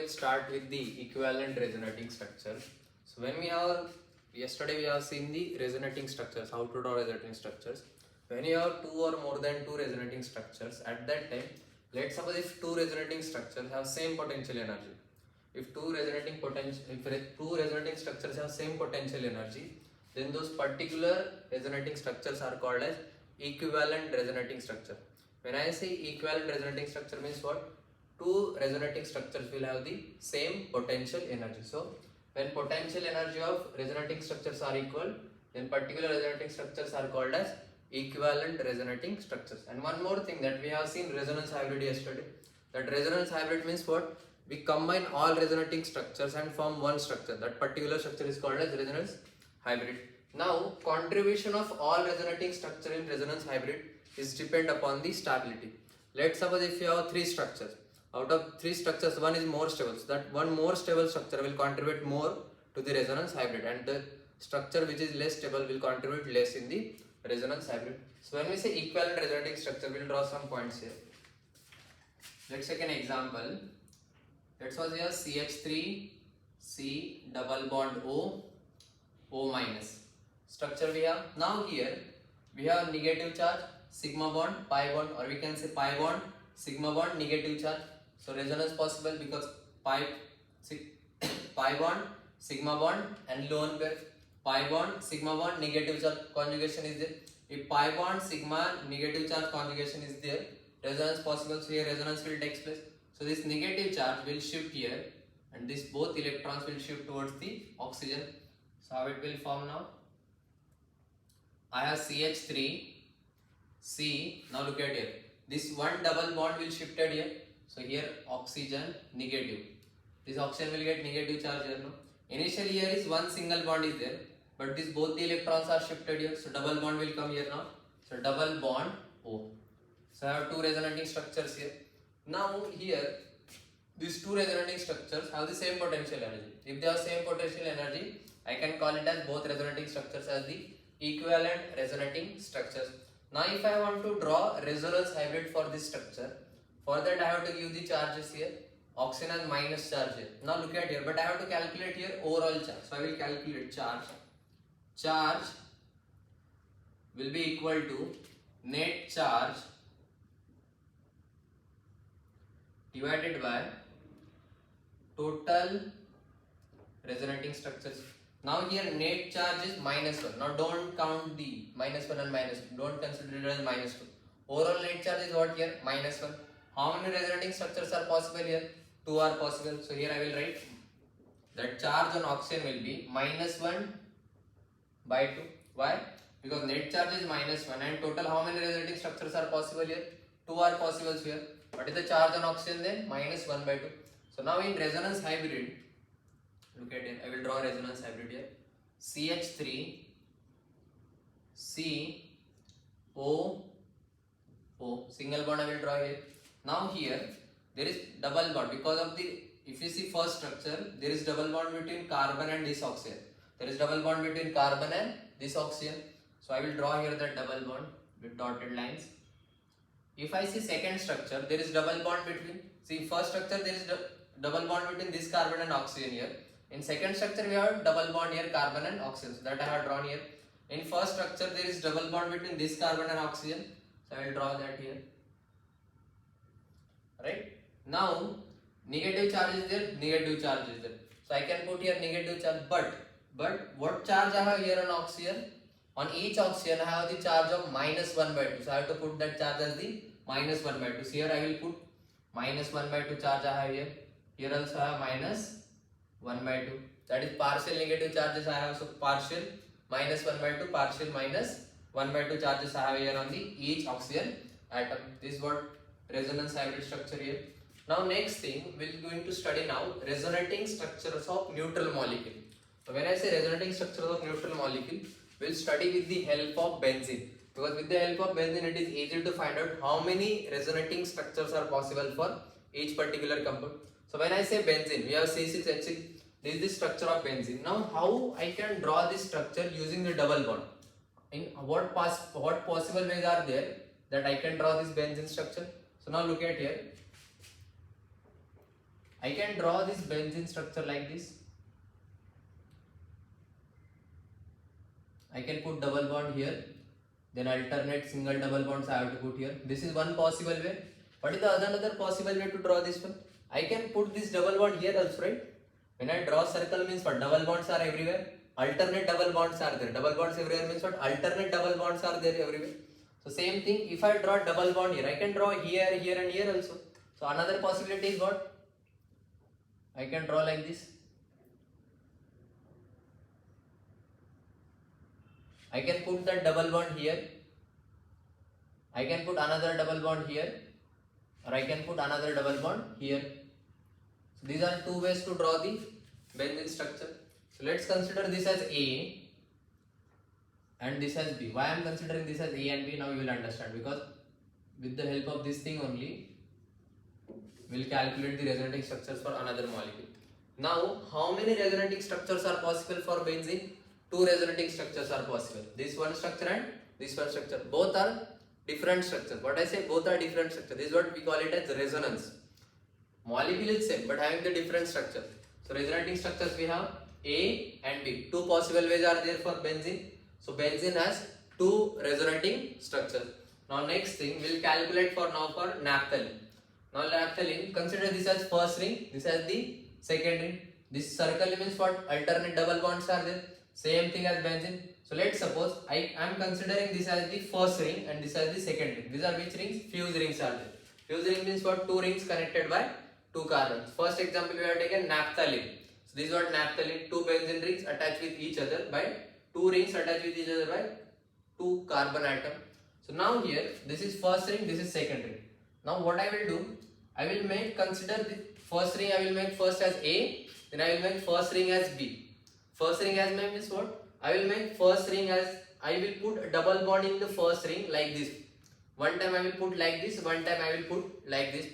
we'll start with the equivalent resonating structure. So yesterday we have seen the resonating structures, how to draw resonating structures. When you have two or more than two resonating structures, at that time, let's suppose if two resonating structures have same potential energy. If two resonating structures have same potential energy, then those particular resonating structures are called as equivalent resonating structure. When I say equivalent resonating structure means what? Two resonating structures will have the same potential energy. So when potential energy of resonating structures are equal, then particular resonating structures are called as equivalent resonating structures. And one more thing, that we have seen resonance hybrid yesterday. That resonance hybrid means what? We combine all resonating structures and form one structure. That particular structure is called as resonance hybrid. Now, contribution of all resonating structure in resonance hybrid is depend upon the stability. Let's suppose if you have three structures. Out of three structures, one is more stable. So that one more stable structure will contribute more to the resonance hybrid, and the structure which is less stable will contribute less in the resonance hybrid. So when we say equivalent resonating structure, we'll draw some points here. Let's take an example. Let's suppose here CH3 C double bond O minus structure we have. Now here we have negative charge sigma bond pi bond, or we can say pi bond sigma bond negative charge. So resonance possible because pi bond sigma bond and lone pair pi bond sigma bond negative charge conjugation is there. If pi bond sigma negative charge conjugation is there, resonance possible. So here resonance will take place. So this negative charge will shift here, and this both electrons will shift towards the oxygen. So how it will form now? I have CH3 C. Now look at here. This one double bond will shifted here. So here oxygen negative. This oxygen will get negative charge here. No? Initially here is one single bond is there, but this both the electrons are shifted here. So double bond will come here now. So double bond O. So I have two resonating structures here. Now here these two resonating structures have the same potential energy. If they have same potential energy, I can call it as both resonating structures as the equivalent resonating structures. Now if I want to draw resonance hybrid for this structure, for that I have to give the charges here. Oxygen has minus charge here. Now look at here, but I have to calculate here overall charge. So I will calculate charge. Charge will be equal to net charge divided by total resonating structures. Now here net charge is -1. Now don't count the -1 and -2. Don't consider it as -2. Overall net charge is what here? -1. How many resonating structures are possible here? 2 are possible. So here I will write that charge on oxygen will be -1 by 2. Why? Because net charge is -1, and total how many resonating structures are possible here? 2 are possible here. What is the charge on oxygen then? -1 by 2. So now in resonance hybrid, look at it. I will draw resonance hybrid here. CH3 C O single bond I will draw here. Now here there is double bond because of the, if you see first structure, there is double bond between carbon and this oxygen. There is double bond between carbon and this oxygen. So I will draw here that double bond with dotted lines. If I see second structure, there is double bond between, see first structure there is double bond between this carbon and oxygen here. In second structure we have double bond here carbon and oxygen, so that I have drawn here. In first structure there is double bond between this carbon and oxygen, so I will draw that here. Right? Now negative charge is there, negative charge is there. So I can put here negative charge, but what charge I have here on oxygen? On each oxygen I have the charge of -1 by 2. So I have to put that charge as the -1 by 2. So here I will put -1 by 2 charge I have here. Here also I have -1 by 2. That is partial negative charges I have. So partial -1 by 2, partial -1 by 2 charges I have here on the each oxygen atom. This is what resonance hybrid structure here. Now next thing we are going to study now resonating structures of neutral molecule. So when I say resonating structures of neutral molecule, we will study with the help of benzene, because with the help of benzene it is easy to find out how many resonating structures are possible for each particular compound. So when I say benzene, we have C6H6. This is the structure of benzene. Now how I can draw this structure using the double bond? In what possible ways are there that I can draw this benzene structure? So now look at here. I can draw this benzene structure like this. I can put double bond here, then alternate single double bonds I have to put here. This is one possible way. What is the another possible way to draw this one? I can put this double bond here also, right? When I draw circle means what? Double bonds are everywhere. Alternate double bonds are there. Double bonds everywhere means what? Alternate double bonds are there everywhere. So same thing, if I draw double bond here, I can draw here, here and here also. So another possibility is what? I can draw like this. I can put that double bond here. I can put another double bond here, or I can put another double bond here. So these are two ways to draw the benzene structure. So let's consider this as A and this as B. Why I am considering this as A and B, now you will understand, because with the help of this thing only we will calculate the resonating structures for another molecule. Now how many resonating structures are possible for benzene? Two resonating structures are possible. This one structure and this one structure. Both are different structures. What I say, both are different structures. This is what we call it as resonance. Molecule is same but having the different structure. So resonating structures we have A and B. Two possible ways are there for benzene. So benzene has two resonating structures. Now next thing we will calculate for naphthalene. Now naphthalene, consider this as first ring, this as the second ring. This circle means what? Alternate double bonds are there. Same thing as benzene. So let's suppose I am considering this as the first ring and this as the second ring. These are which rings? Fuse rings are there. Fuse ring means what? Two rings connected by two carbons. First example we have taken naphthalene. So this is what naphthalene. Two benzene rings attached with each other by two rings attached with each other by two carbon atom. So now here this is first ring, this is second ring. Now what I will do? I will consider the first ring I will make first as A, then I will make first ring as B. First ring as means what? I will make first ring as, I will put a double bond in the first ring like this. One time I will put like this, one time I will put like this.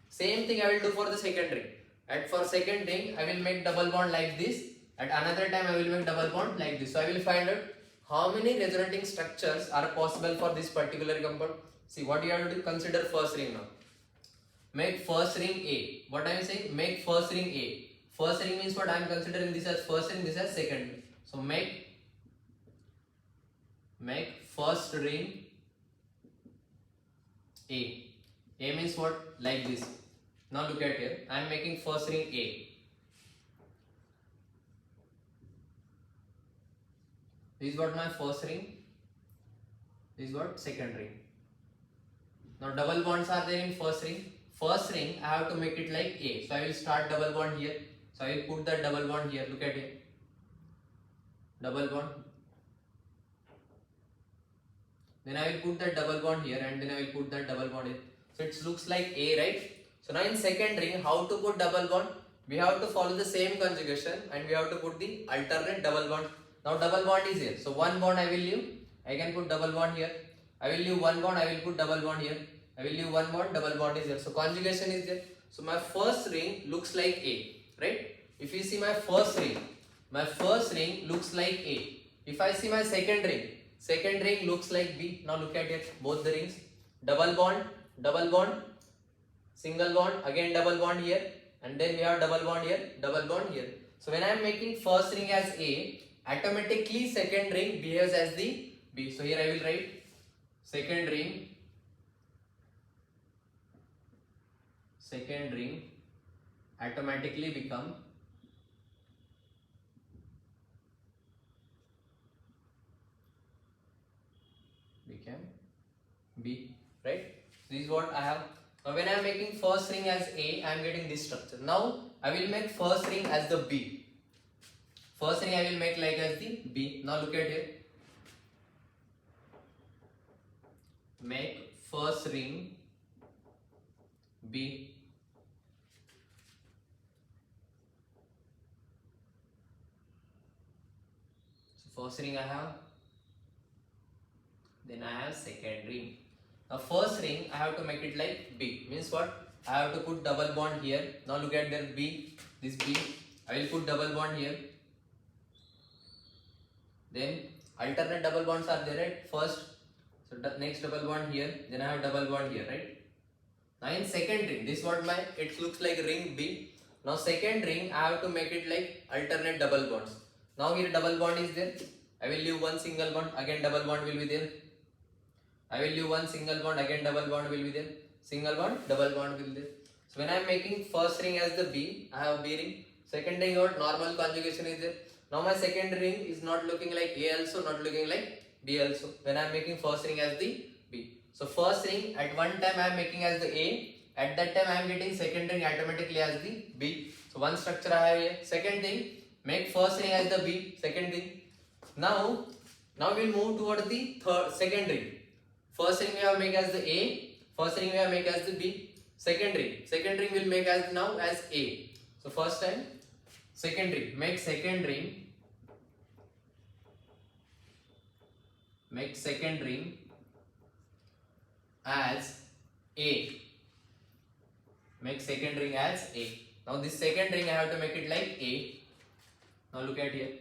Same thing I will do for the second ring. And for second ring I will make double bond like this. At another time I will make double bond like this. So I will find out how many resonating structures are possible for this particular compound. See what you have to do, consider first ring now. Make first ring A. What I am saying? Make first ring A. First ring means what? I am considering this as first ring, this as second ring. So make first ring A. A means what? Like this. Now look at here. I am making first ring A. This is what my first ring. This is what? Second ring. Now double bonds are there in first ring. First ring I have to make it like A. So I will start double bond here. So I will put that double bond here. Look at it. Double bond. Then I will put that double bond here and then I will put that double bond here. So it looks like A, right? So now in second ring, how to put double bond? We have to follow the same conjugation and we have to put the alternate double bond. Now double bond is here. So one bond I will leave. I can put double bond here. I will leave one bond. I will put double bond here. I will leave one bond. Double bond is here. So conjugation is there. So my first ring looks like A, right? If you see my first ring looks like A. If I see my second ring looks like B. Now look at it, both the rings. Double bond, single bond, again double bond here, and then we have double bond here, double bond here. So when I am making first ring as A, automatically second ring behaves as the B. So here I will write second ring automatically become B, right? This is what I have. Now when I am making first ring as A, I am getting this structure. Now I will make first ring as the B. First ring I will make like as the B. Now look at here. Make first ring B. So first ring I have. Then I have second ring. Now first ring I have to make it like B. Means what? I have to put double bond here. Now look at there B. This B. I will put double bond here. Then alternate double bonds are there, right? First. So next double bond here. Then I have double bond here, right? Now in second ring, this is what it looks like ring B. Now second ring I have to make it like alternate double bonds. Now here double bond is there. I will leave one single bond, again double bond will be there. I will leave one single bond, again double bond will be there. Single bond, double bond will be there. So when I am making first ring as the B, I have B ring. Second ring, your normal conjugation is there. Now my second ring is not looking like A also, not looking like B also. When I am making first ring as the B. So first ring at one time I am making as the A. At that time I am getting second ring automatically as the B. So one structure I have here. Second thing, make first ring as the B. Second thing. Now we will move towards the second ring. First ring we have make as the A. First ring we have make as the B. Second ring will make as now as A. So first time, second ring, make second ring as A. Make second ring as A. Now this second ring I have to make it like A. Now look at here.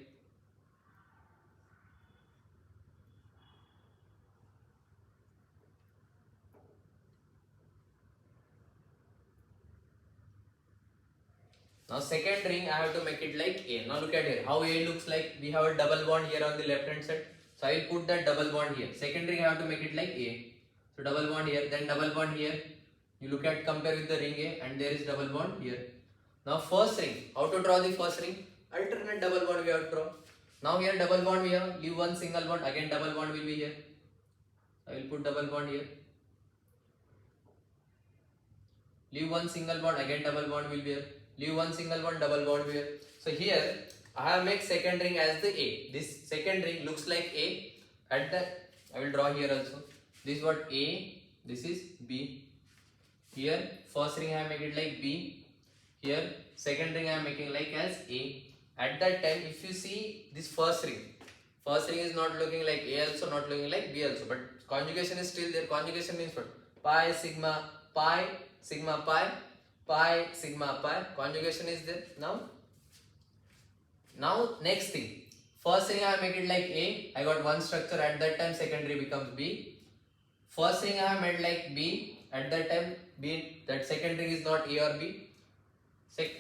Now second ring I have to make it like A. Now look at here. How A looks like? We have a double bond here on the left hand side. So I will put that double bond here. Second ring I have to make it like A. So double bond here, then double bond here. You look at, compare with the ring A, and there is double bond here. Now first ring. How to draw the first ring? Alternate double bond we have to draw. Now here double bond we have. Leave one single bond. Again double bond will be here. I will put double bond here. Leave one single bond. Again double bond will be here. Leave one single bond, double bond here. So here I have make second ring as the A. This second ring looks like A. At that I will draw here also. This is what A. This is B. Here first ring I am making like B. Here second ring I am making like as A. At that time, if you see this first ring is not looking like A also, not looking like B also, but conjugation is still there. Conjugation means what? Pi sigma pi sigma pi. Pi sigma pi, conjugation is there. Now next thing, first ring I make it like A. I got one structure. At that time second ring becomes B. First ring I have made like B. At that time B, that second ring is not A or B.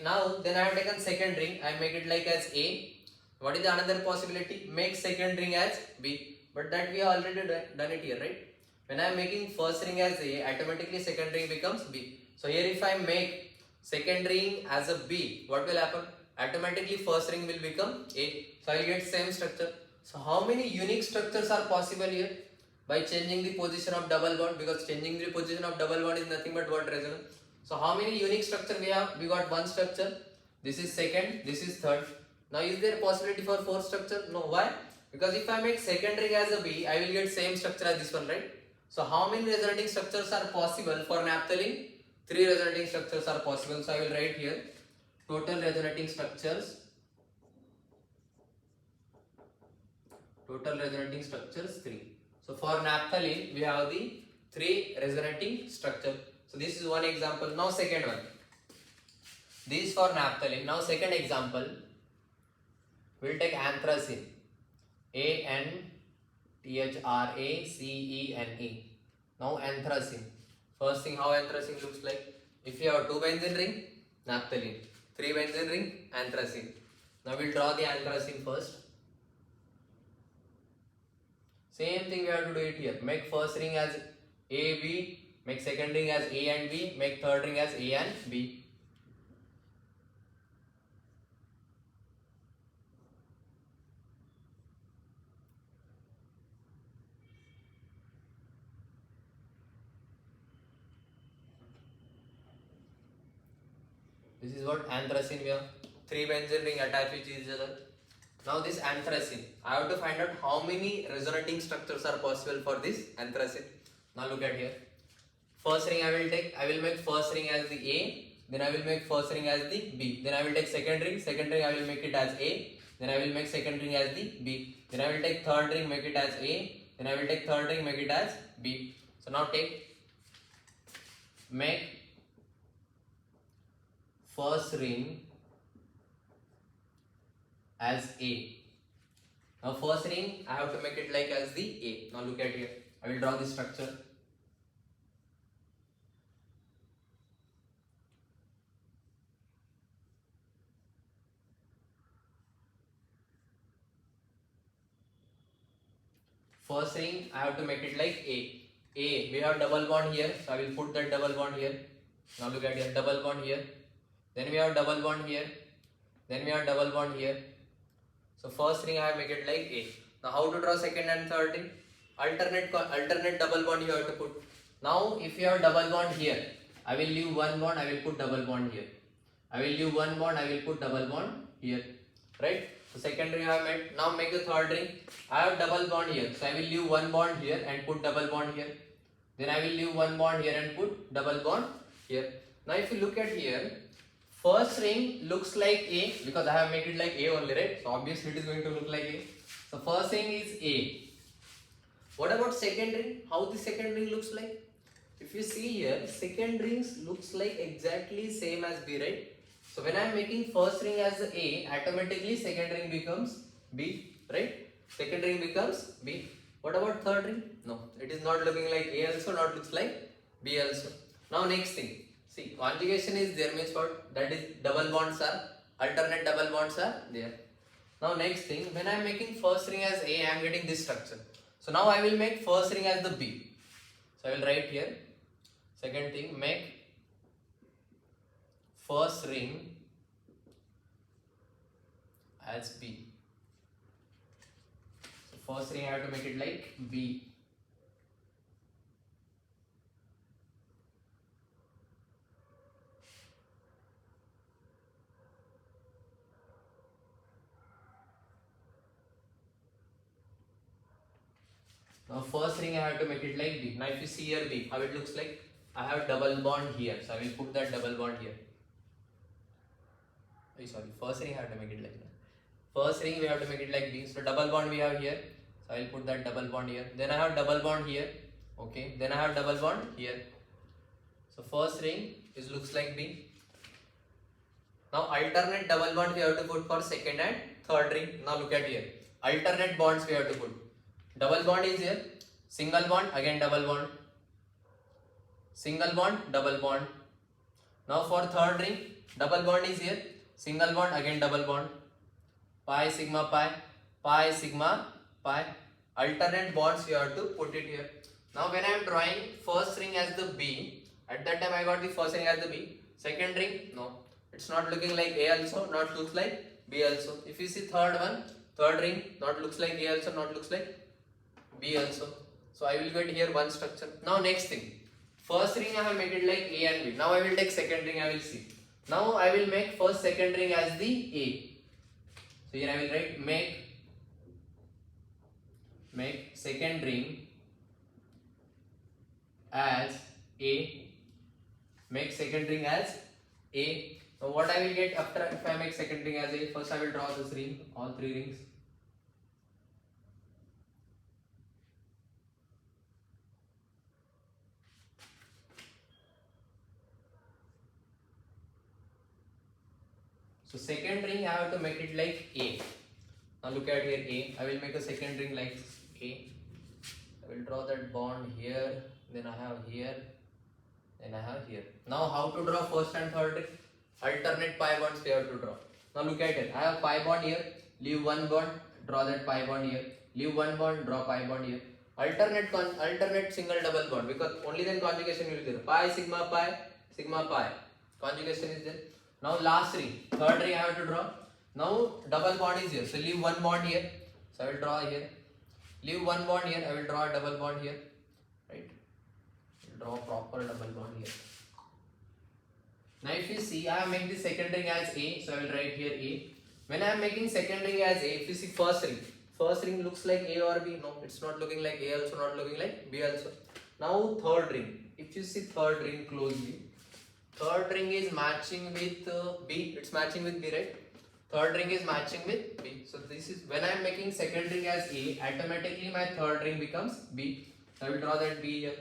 Now then I have taken second ring. I make it like as A. What is the another possibility? Make second ring as B. But that we have already done it here, right? When I am making first ring as A, automatically second ring becomes B. So here if I make second ring as a B, what will happen? Automatically first ring will become A. So I will get same structure. So how many unique structures are possible here? By changing the position of double bond, because changing the position of double bond is nothing but what? Resonance. So how many unique structure we have? We got one structure. This is second, this is third. Now is there possibility for fourth structure? No. Why? Because if I make second ring as a B, I will get same structure as this one, right? So how many resonating structures are possible for naphthalene? 3 resonating structures are possible. So I will write here total resonating structures. Total resonating structures 3. So for naphthalene we have the 3 resonating structure. So this is one example. Now second one. This is for naphthalene. Now second example. We will take anthracene. ANTHRACENE. Now anthracene. First thing, how anthracene looks like. If you have 2 benzene ring, naphthalene. 3 benzene ring, anthracene. Now we will draw the anthracene first. Same thing we have to do it here. Make first ring as A, B. Make second ring as A and B. Make third ring as A and B. This is what anthracene we have. 3 benzene ring attached with each other. Now this anthracene, I have to find out how many resonating structures are possible for this anthracene. Now look at here. First ring I will take. I will make first ring as the A. Then I will make first ring as the B. Then I will take second ring. Second ring I will make it as A. Then I will make second ring as the B. Then I will take third ring, make it as A. Then I will take third ring, make it as B. So now make first ring as A. Now first ring I have to make it like as the A. Now look at here. I will draw the structure. first ring I have to make it like A. We have double bond here, so I will put that double bond here. Now look at here, double bond here. Then we have double bond here. Then we have double bond here. So first ring I have make it like A. Now how to draw second and third ring? Alternate double bond you have to put. Now if you have double bond here, I will leave one bond, I will put double bond here. I will leave one bond, I will put double bond here. Right? So second ring I have made. Now make the third ring. I have double bond here, so I will leave one bond here and put double bond here. Then I will leave one bond here and put double bond here. Now if you look at here, first ring looks like A because I have made it like A only, right? So obviously it is going to look like A. So first ring is A. What about second ring? How the second ring looks like? If you see here, second rings looks like exactly same as B, right? So when I am making first ring as A, automatically second ring becomes B, right? Second ring becomes B. What about third ring? No, it is not looking like A also, not looks like B also. Now next thing, see, conjugation is there means what? That is double bonds are, alternate double bonds are there. Now next thing, when I am making first ring as A, I am getting this structure. So now I will make first ring as the B. So I will write here, second thing, make first ring as B. So first ring I have to make it like B. Now first ring I have to make it like B. Now if you see here B, how it looks like? I have double bond here, so I will put that double bond here. Oh, sorry, first ring I have to make it like that. First ring we have to make it like B. So double bond we have here, so I will put that double bond here. Then I have double bond here. Okay. Then I have double bond here. So first ring is looks like B. Now alternate double bond we have to put for second and third ring. Now look at here. Alternate bonds we have to put. Double bond is here. Single bond, again double bond. Single bond, double bond. Now for third ring, double bond is here. Single bond, again double bond. Pi, sigma, pi. Pi, sigma, pi. Alternate bonds you have to put it here. Now when I am drawing first ring as the B, at that time I got the first ring as the B. Second ring, no. It's not looking like A also, not looks like B also. If you see third one, third ring, not looks like A also, not looks like B also. So I will get here one structure. Now next thing. First ring I have made it like A and B. Now I will take second ring, I will see. Now I will make first second ring as the A. So here I will write make second ring as A. Make second ring as A. So what I will get after if I make second ring as A? First I will draw this ring, all three rings. So second ring I have to make it like A. Now look at here A. I will make a second ring like A. I will draw that bond here. Then I have here. Then I have here. Now how to draw first and third ring? Alternate pi bonds we have to draw. Now look at it. I have pi bond here. Leave one bond. Draw that pi bond here. Leave one bond. Draw pi bond here. Alternate single double bond, because only then conjugation will be there. Pi, sigma, pi. Conjugation is there. Now last ring, third ring I have to draw. Now double bond is here, so leave one bond here. So I will draw here. Leave one bond here. I will draw a double bond here. Right? Draw proper double bond here. Now if you see, I am making the second ring as A, so I will write here A. When I am making second ring as A, if you see first ring looks like A or B. No, it's not looking like A also, not looking like B also. Now third ring. If you see third ring closely, third ring is matching with B. It's matching with B, right? Third ring is matching with B. So this is when I am making second ring as A, automatically my third ring becomes B. So I will draw that B here.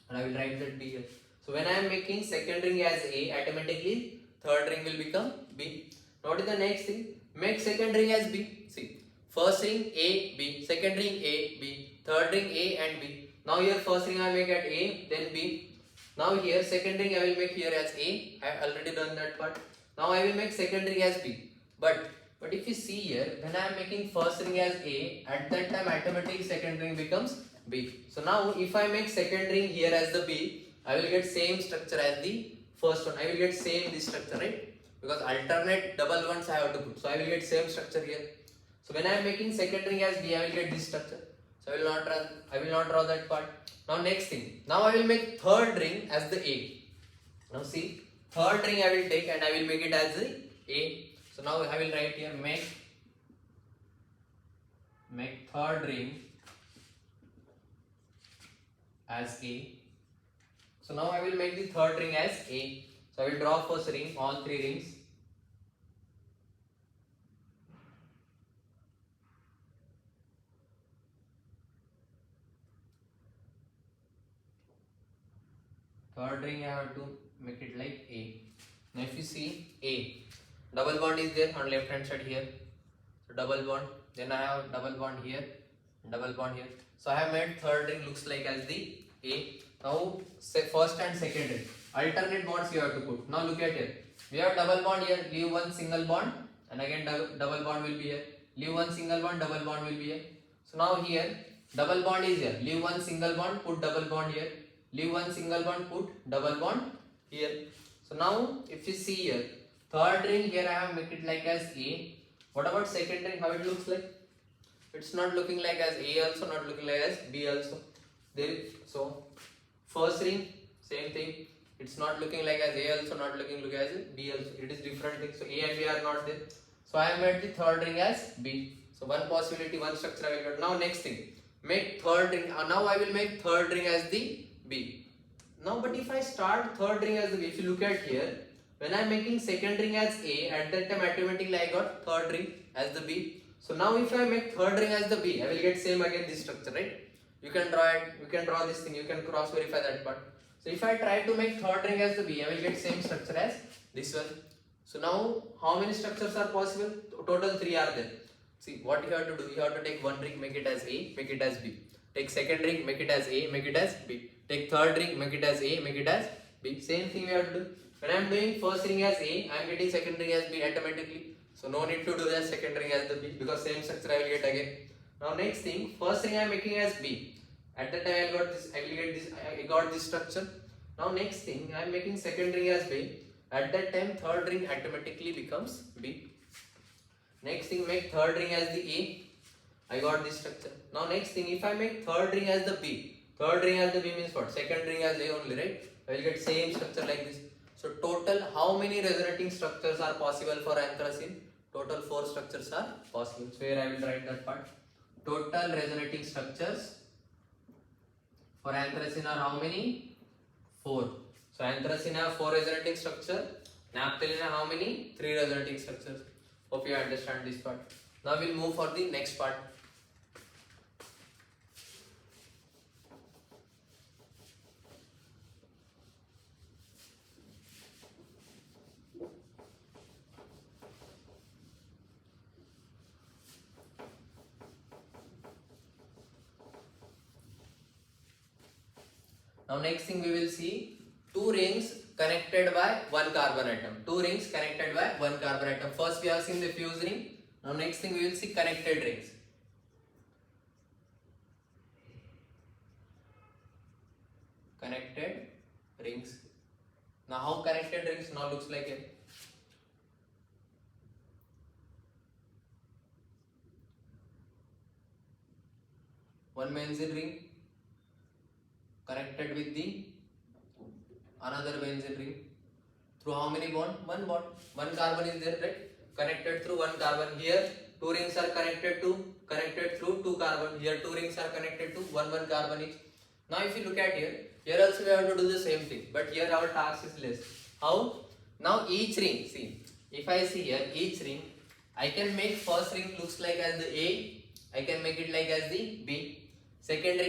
And I will write that B here. So when I am making second ring as A, automatically third ring will become B. What is the next thing? Make second ring as B. See, first ring A, B, second ring A, B, third ring A and B. Now here first ring I make at A, then B. Now here second ring I will make here as A. I have already done that part. Now I will make second ring as B. But But if you see here, when I am making first ring as A, at that time automatically second ring becomes B. So now if I make second ring here as the B, I will get same structure as the first one. I will get same this structure, right? Because alternate double ones I have to put. So I will get same structure here. So when I am making second ring as B, I will get this structure. So I will not draw that part. Now next thing. Now I will make third ring as the A. Now see, third ring I will take and I will make it as the A. So now I will write here make third ring as A. So now I will make the third ring as A. So I will draw first ring, all three rings. Third ring I have to make it like A. Now if you see A, double bond is there on left hand side here. So double bond. Then I have double bond here, double bond here. So I have made third ring looks like as the A. Now say first and second ring. Alternate bonds you have to put. Now look at here. We have double bond here. Leave one single bond, and again double bond will be here. Leave one single bond, double bond will be here. So now here double bond is here. Leave one single bond, put double bond here. Leave one single bond, put double bond here. So now if you see here, third ring here I have made it like as A. What about second ring? How it looks like? It's not looking like as A also, not looking like as B also. So first ring, same thing. It's not looking like as A also, not looking as B also. It is different thing. So A and B are not there. So I have made the third ring as B. So one possibility, one structure I will get. Now next thing, make third ring. Now I will make third ring as the B. Now but if I start third ring as the B, if you look at here, when I am making second ring as A, at that time automatically I got third ring as the B. So now if I make third ring as the B, I will get same again this structure, right? You can draw it, you can draw this thing, you can cross verify that part. So if I try to make third ring as the B, I will get same structure as this one. So now how many structures are possible? Total 3 are there. See what you have to do, you have to take one ring, make it as A, make it as B. Take second ring, make it as A, make it as B. Take third ring, make it as A, make it as B. Same thing we have to do. When I am doing first ring as A, I am getting second ring as B automatically. So no need to do the second ring as the B, because same structure I will get again. Now next thing, first ring I am making as B. At that time I got this, I got this structure. Now next thing, I am making second ring as B. At that time third ring automatically becomes B. Next thing, make third ring as the A. I got this structure. Now next thing, if I make third ring as the B, third ring as the B means what? Second ring as A only, right? I will get same structure like this. So total how many resonating structures are possible for anthracene? Total 4 structures are possible. So here I will write that part. Total resonating structures for anthracene are how many? 4. So anthracene have 4 resonating structures. Naphthalene have how many? 3 resonating structures. Hope you understand this part. Now we'll move for the next part. Now next thing we will see 2 rings connected by 1 carbon atom. 2 rings connected by 1 carbon atom. First we have seen the fused ring. Now next thing we will see connected rings. Connected rings. Now how connected rings now looks like it? One benzene ring connected with the another benzene ring through how many bond? One bond. One carbon is there, right? Connected through one carbon. Here 2 rings are connected through 2 carbon. Here 2 rings are connected to one carbon each. Now if you look at here also we have to do the same thing, but here our task is less. How? Now each ring, see, if I see here each ring, I can make first ring looks like as the A, I can make it like as the B. Second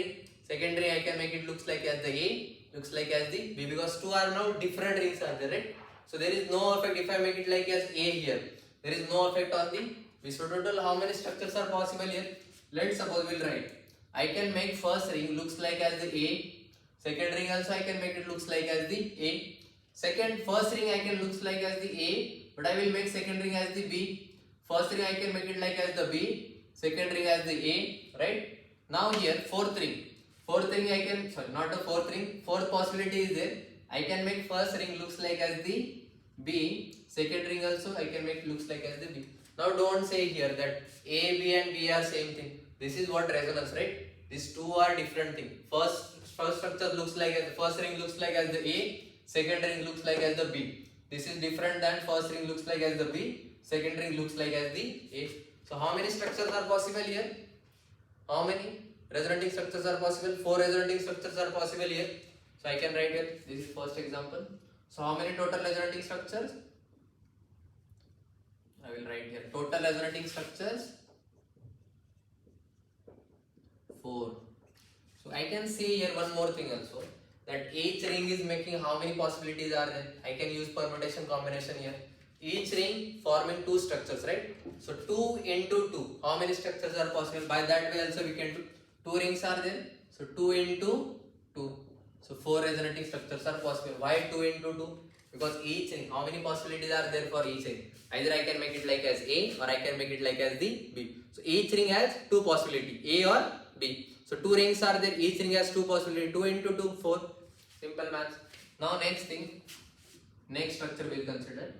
ring I can make it looks like as the A, looks like as the B, because 2 are now different rings are there, right? So there is no effect if I make it like as A here. There is no effect on the B. So total how many structures are possible here? Let's suppose we'll write. I can make first ring looks like as the A. Second ring also I can make it looks like as the A. First ring I can looks like as the A, but I will make second ring as the B. First ring I can make it like as the B, second ring as the A, right? Now here fourth ring I can, sorry, not the fourth ring, fourth possibility is there. I can make first ring looks like as the B, second ring also I can make looks like as the B. Now don't say here that A, B and B are same thing. This is what resonance, right? These two are different thing. First structure looks like as, first ring looks like as the A, second ring looks like as the B. This is different than first ring looks like as the B, second ring looks like as the A. So how many structures are possible here? How many resonating structures are possible? 4 resonating structures are possible here. So I can write here, this is first example. So how many total resonating structures? I will write here, total resonating structures 4. So I can see here one more thing also, that each ring is making how many possibilities are there. I can use permutation combination here. Each ring forming 2 structures, right? So 2 into 2, how many structures are possible? By that way also we can do. 2 rings are there, so 2 into 2. So 4 resonating structures are possible. Why 2 into 2? Because each ring, how many possibilities are there for each ring? Either I can make it like as A or I can make it like as the B. So each ring has 2 possibilities, A or B. So 2 rings are there, each ring has 2 possibilities. 2 into 2, 4. Simple maths. Now next thing, next structure we will consider.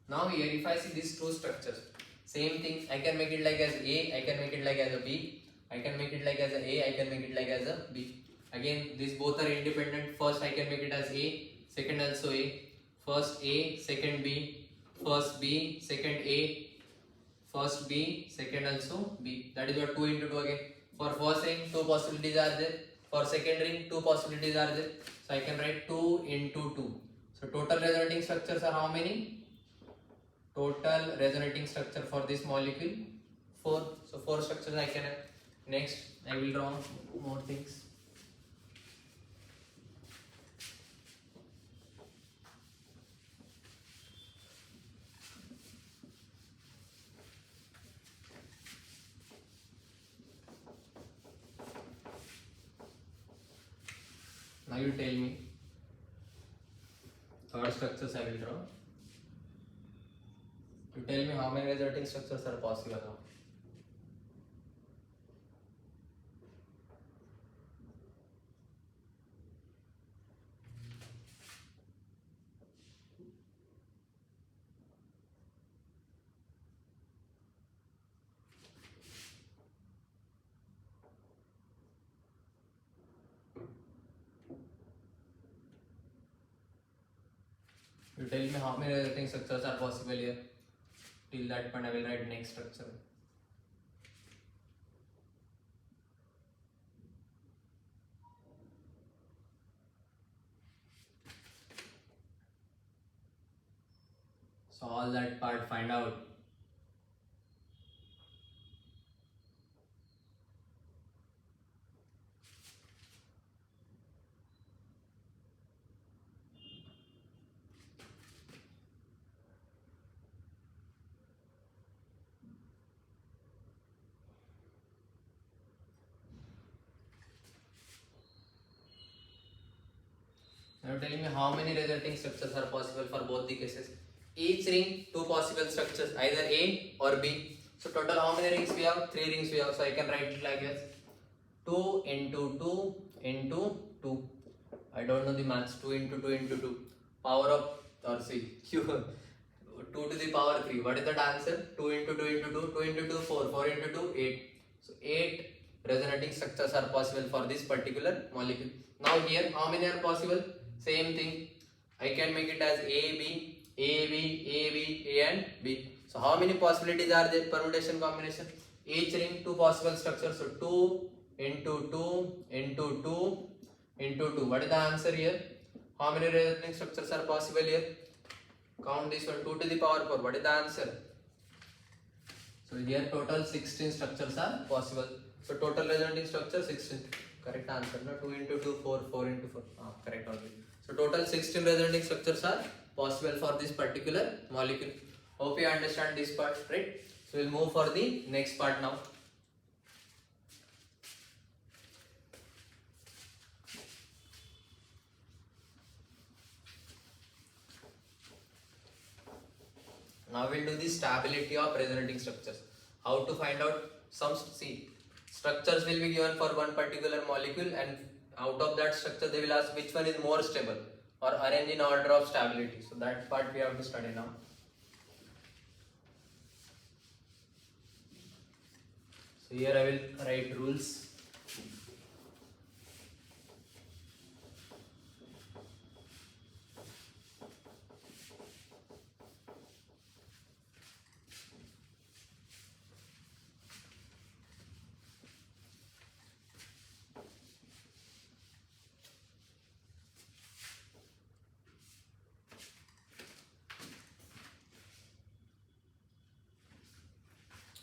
Now here if I see these 2 structures, same thing, I can make it like as A, I can make it like as a B, I can make it like as a A, I can make it like as a B. Again these both are independent. First I can make it as A, second also A, first A, second B, first B, second A, first B, second also B. That is what 2 into 2 again. For first ring 2 possibilities are there, for second ring 2 possibilities are there. So I can write 2 into 2. So total resonating structures are how many? Total resonating structure for this molecule 4. So 4 structures I can have. Next I will draw more things. Now you tell me, third structures I will draw. You tell me how many resonating structures are possible now. You tell me how many resonating structures are possible here. Till that point I will write next structure. So all that part find out. Now tell me how many resonating structures are possible for both the cases. Each ring 2 possible structures, either A or B. So total how many rings we have? 3 rings we have. So I can write it like this: 2 into 2 into 2. I don't know the maths. 2 into 2 into 2. Power of, or see, 2 to the power 3. What is that answer? 2 into 2 into 2. 2 into 2, 4. 4 into 2, 8. So 8 resonating structures are possible for this particular molecule. Now here how many are possible? Same thing. I can make it as A, B, A, B, A, B, A and B. So how many possibilities are there? Permutation combination. Each ring 2 possible structures. So 2 into 2 into 2 into 2. What is the answer here? How many resonating structures are possible here? Count this one. 2 to the power 4. What is the answer? So here total 16 structures are possible. So total resonating structure 16. Correct answer. No, 2 into 2, 4, 4 into 4. Correct only. So total 16 resonating structures are possible for this particular molecule. Hope you understand this part, right? So we'll move for the next part now. Now we'll do the stability of resonating structures. How to find out some structures will be given for one particular molecule, and out of that structure they will ask which one is more stable or arrange in order of stability. So that part we have to study now. So here I will write rules.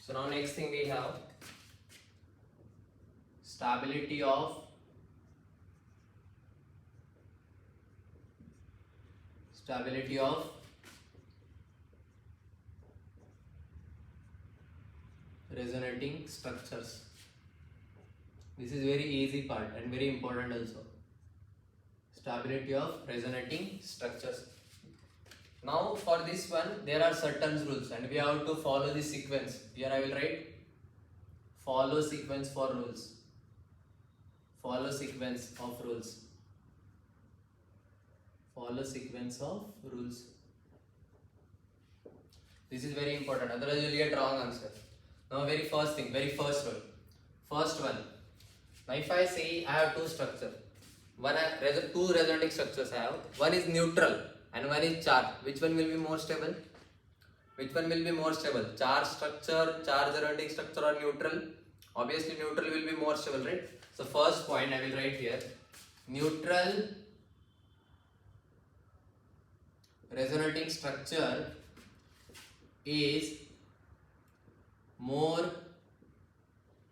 So now next thing we have stability of resonating structures. This is very easy part and very important also. Stability of resonating structures. Now for this one there are certain rules and we have to follow the sequence. Here I will write follow sequence for rules. Follow sequence of rules. Follow sequence of rules. This is very important, otherwise you will get wrong answer. Now very first thing, very first rule. First one. Now if I say I have two structures. Two resonating structures I have. One is neutral and one is charge. Which one will be more stable? Which one will be more stable? Charge structure, charge resonating structure or neutral? Obviously neutral will be more stable, right? So first point I will write here. Neutral resonating structure is more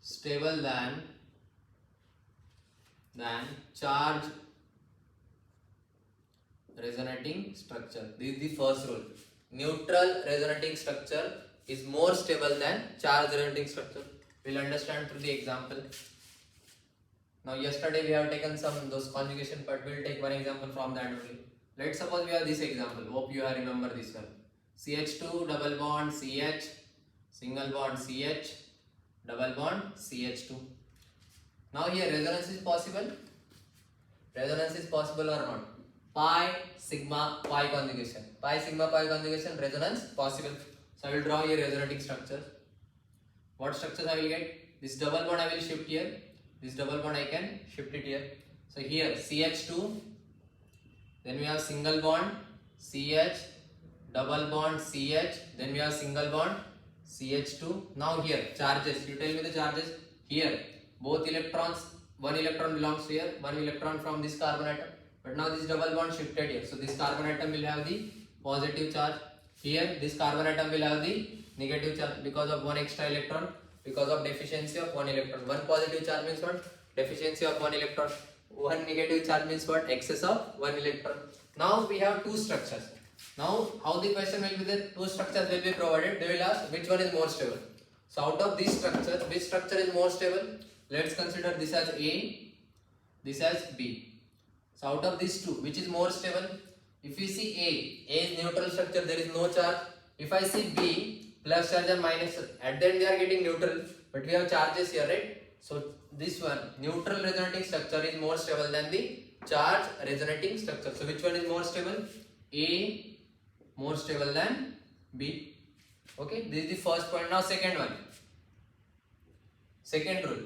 stable than charge resonating structure. This is the first rule. Neutral resonating structure is more stable than charge resonating structure. We'll understand through the example. Now yesterday we have taken those conjugation part. We'll take one example from that only. Let's suppose we have this example. Hope you have remember this one. CH2 double bond CH, single bond CH, double bond CH2. Now here resonance is possible. Resonance is possible or not? Pi sigma pi conjugation. Pi sigma pi conjugation resonance possible. So I will draw here resonating structure. What structures I will get? This double bond I will shift here. This double bond I can shift it here. So here CH2. Then we have single bond CH, double bond CH. Then we have single bond CH2. Now here charges. You tell me the charges. Here both electrons. One electron belongs here. One electron from this carbon atom. But now this double bond shifted here. So this carbon atom will have the positive charge. Here this carbon atom will have the negative charge because of one extra electron, because of deficiency of one electron. One positive charge means what? Deficiency of one electron. One negative charge means what? Excess of one electron. Now we have two structures. Now how the question will be there? Two structures will be provided. They will ask which one is more stable. So out of these structures, which structure is more stable? Let's consider this as A, this as B. So out of these two, which is more stable? If we see A is neutral structure, there is no charge. If I see B, plus charge and minus charge, at the end they are getting neutral, but we have charges here, right? So this one, neutral resonating structure is more stable than the charge resonating structure. So which one is more stable? A more stable than B. Okay, this is the first point. Now second one. Second rule.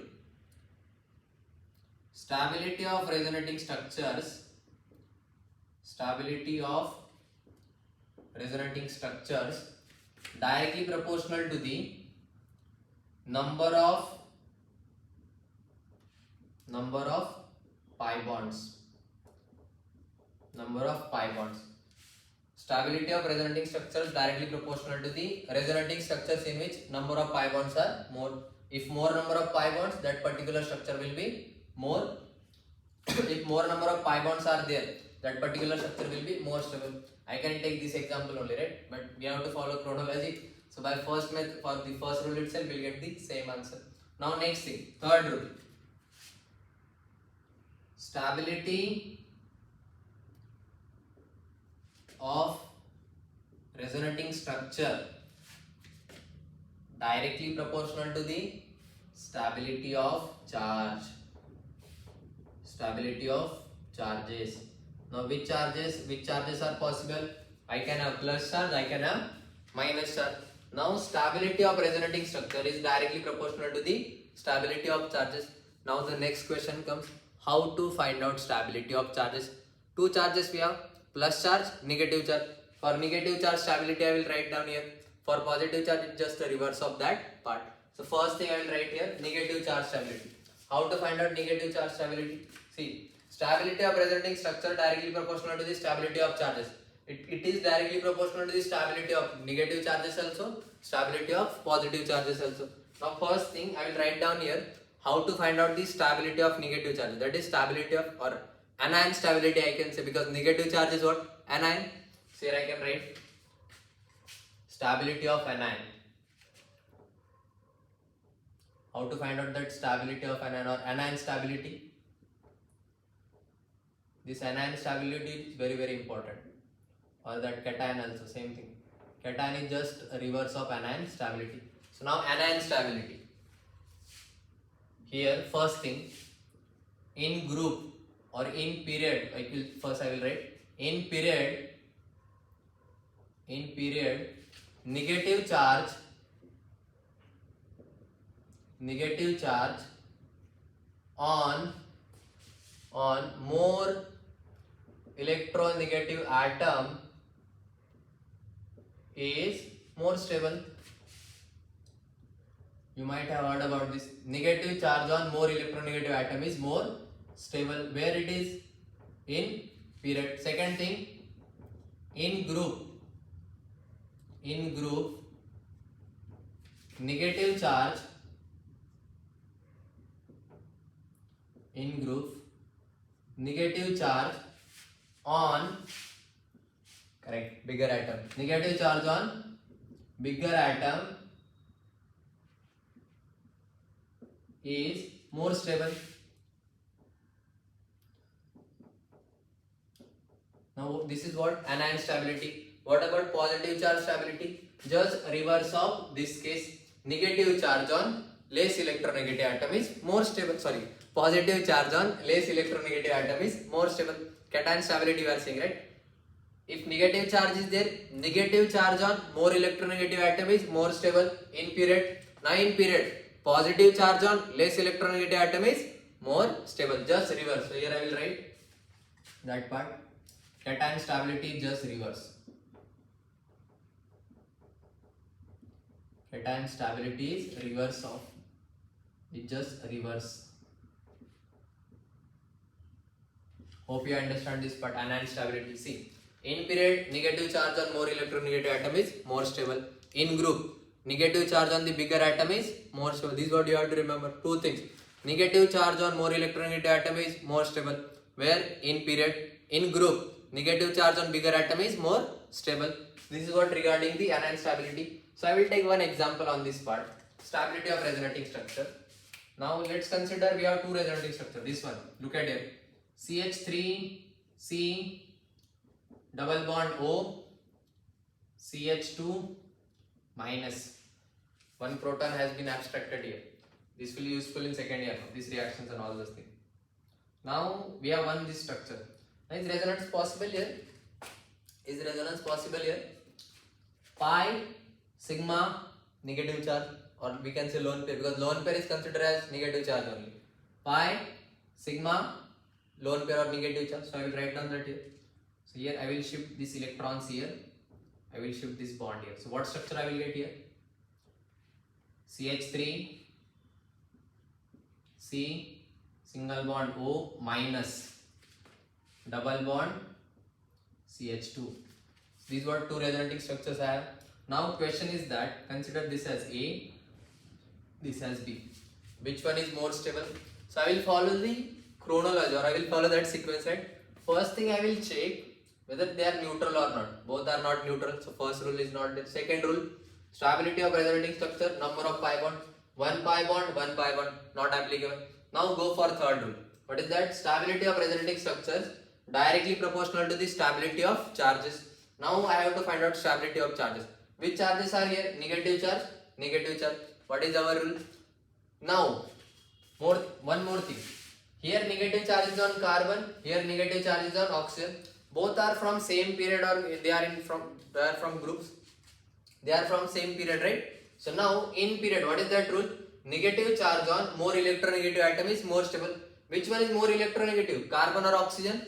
Stability of resonating structures. Stability of resonating structures directly proportional to the number of pi bonds. Number of pi bonds. Stability of resonating structures directly proportional to the resonating structures in which number of pi bonds are more. If more number of pi bonds, that particular structure will be more if more number of pi bonds are there, that particular structure will be more stable. I can take this example only, right? But we have to follow chronology. So by first method, for the first rule itself, we'll get the same answer. Now next thing, third rule. Stability of resonating structure directly proportional to the stability of charge. Stability of charges. Now which charges are possible? I can have plus charge, I can have minus charge. Now stability of resonating structure is directly proportional to the stability of charges. Now the next question comes, how to find out stability of charges? Two charges we have, plus charge, negative charge. For negative charge stability I will write down here. For positive charge it's just the reverse of that part. So first thing I will write here, negative charge stability. How to find out negative charge stability? See, stability of resonating structure directly proportional to the stability of charges. It is directly proportional to the stability of negative charges also, stability of positive charges also. Now first thing I will write down here, how to find out the stability of negative charges. That is stability of, or anion stability I can say, because negative charge is what? Anion. So here I can write stability of anion. How to find out that stability of anion or anion stability? This anion stability is very, very important. Or that cation also, same thing. Cation is just a reverse of anion stability. So now anion stability. Here first thing, in group or in period, I will write in period, negative charge on more electronegative atom is more stable. You might have heard about this. Negative charge on more electronegative atom is more stable. Where it is? In period. Second thing, in group, negative charge on bigger atom. Negative charge on bigger atom is more stable. Now this is what? Anion stability. What about positive charge stability? Just reverse of this case. Negative charge on less electronegative atom is more stable. Sorry, positive charge on less electronegative atom is more stable. Cation stability we are saying, right? If negative charge is there, negative charge on more electronegative atom is more stable in period. Now in period, positive charge on less electronegative atom is more stable. Just reverse. So here I will write that part. Cation stability just reverse. Cation stability is reverse of. It just reverse. Hope you understand this part. Anion stability. See, in period, negative charge on more electronegative atom is more stable. In group, negative charge on the bigger atom is more stable. This is what you have to remember. Two things. Negative charge on more electronegative atom is more stable. Where? In period. In group, negative charge on bigger atom is more stable. This is what regarding the anion stability. So I will take one example on this part. Stability of resonating structure. Now let's consider we have two resonating structure. This one, look at here. CH3C double bond O, CH2 minus. One proton has been abstracted here. This will be useful in second year, these reactions and all those things. Now we have one this structure. Now is resonance possible here? Pi sigma negative charge, or we can say lone pair, because lone pair is considered as negative charge only. Pi sigma lone pair or negative charge. So I will write down that here. So here I will shift these electrons here. I will shift this bond here. So what structure I will get here? CH3 C single bond O minus double bond CH2. These were two resonating structures I have. Now question is that consider this as A, this as B. Which one is more stable? So I will follow the chronology, or I will follow that sequence, right? First thing I will check whether they are neutral or not. Both are not neutral, so first rule is not there. Second rule, stability of resonating structure, number of pi bond, one pi bond, not applicable. Now go for third rule. What is that? Stability of resonating structures directly proportional to the stability of charges. Now I have to find out stability of charges. Which charges are here? Negative charge, negative charge. What is our rule? Now, one more thing. Here negative charge is on carbon, here negative charge is on oxygen. Both are from same period, or they are from groups. They are from same period, right? So now in period, what is that rule? Negative charge on more electronegative atom is more stable. Which one is more electronegative? Carbon or oxygen?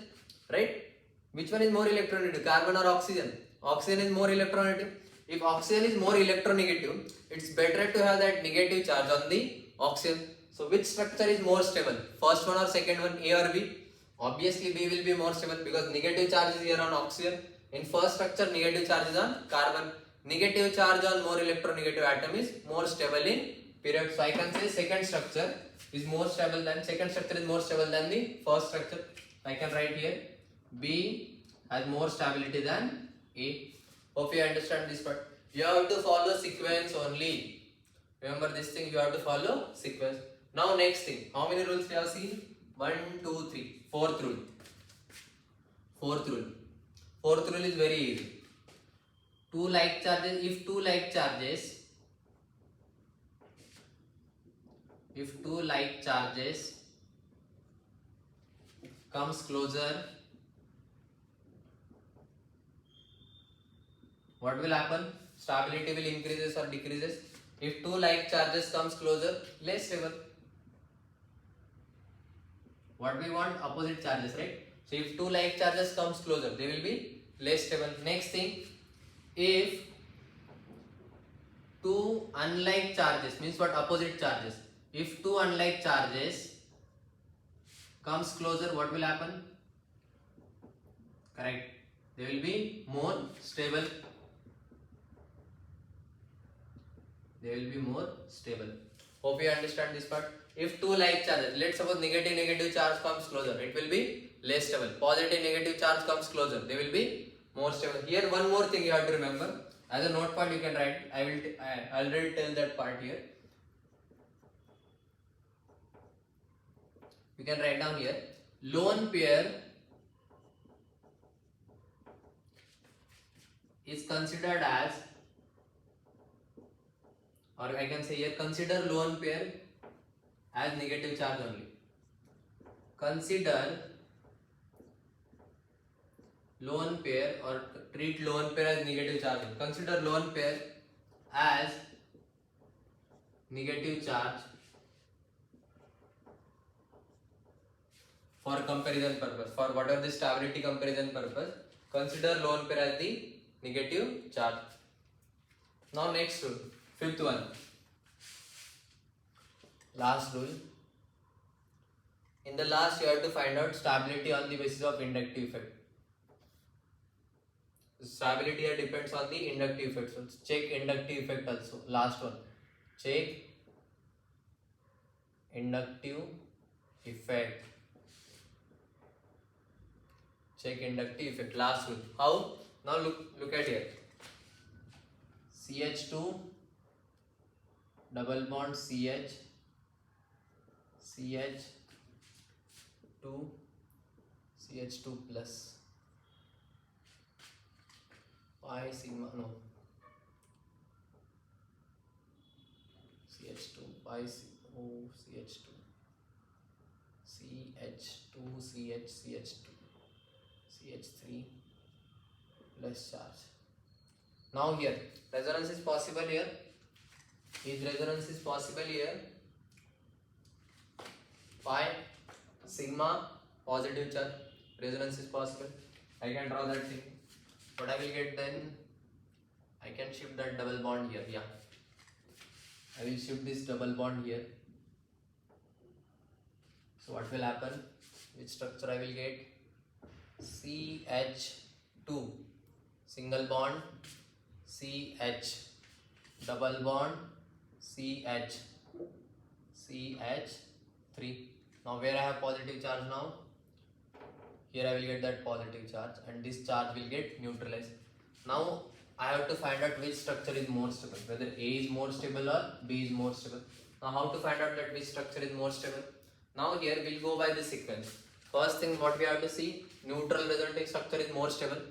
Right? Which one is more electronegative? Carbon or oxygen? Oxygen is more electronegative. If oxygen is more electronegative, it's better to have that negative charge on the oxygen. So which structure is more stable? First one or second one, A or B? Obviously B will be more stable because negative charge is here on oxygen. In first structure, negative charge is on carbon. Negative charge on more electronegative atom is more stable in period. So I can say second structure is more stable than the first structure. I can write here B has more stability than A. Hope you understand this part. You have to follow sequence only. Remember this thing, you have to follow sequence. Now next thing, how many rules we have seen? 1, 2, 3. Fourth rule. Fourth rule is very easy. If two like charges comes closer, what will happen? Stability will increases or decreases. If two like charges comes closer, less stable. What we want? Opposite charges, right? So if two like charges comes closer, they will be less stable. Next thing, if two unlike charges, means what? Opposite charges. If two unlike charges comes closer, what will happen? Correct. They will be more stable. Hope you understand this part. If two like charges, let's suppose negative charge comes closer, it will be less stable. Positive negative charge comes closer, they will be more stable. Here one more thing you have to remember. As a note part you can write. I already tell that part here. You can write down here. Lone pair is considered as, or I can say here, consider lone pair as negative charge only. Consider lone pair, or treat lone pair as negative charge. Consider lone pair as negative charge for comparison purpose. For whatever the stability comparison purpose, consider lone pair as the negative charge. Now next rule, fifth one. Last rule. In the last, you have to find out stability on the basis of inductive effect. Stability here depends on the inductive effect. So check inductive effect also. Last one. Check inductive effect. Check inductive effect. Last rule. How? Now look at here. CH2 double bond CH, CH2 plus pi sigma, no, CH2 pi CH2 CH2 CH3 plus charge. Now here resonance is possible here. Is resonance is possible here. Pi sigma positive charge, resonance is possible. I can draw that thing. What I will get then? I can shift that double bond here. Yeah, I will shift this double bond here. So what will happen? Which structure I will get? CH2 single bond CH double bond CH CH3. Now where I have positive charge now, here I will get that positive charge and this charge will get neutralized. Now I have to find out which structure is more stable, whether A is more stable or B is more stable. Now how to find out that which structure is more stable? Now here we'll go by the sequence. First thing what we have to see, neutral resonating structure is more stable,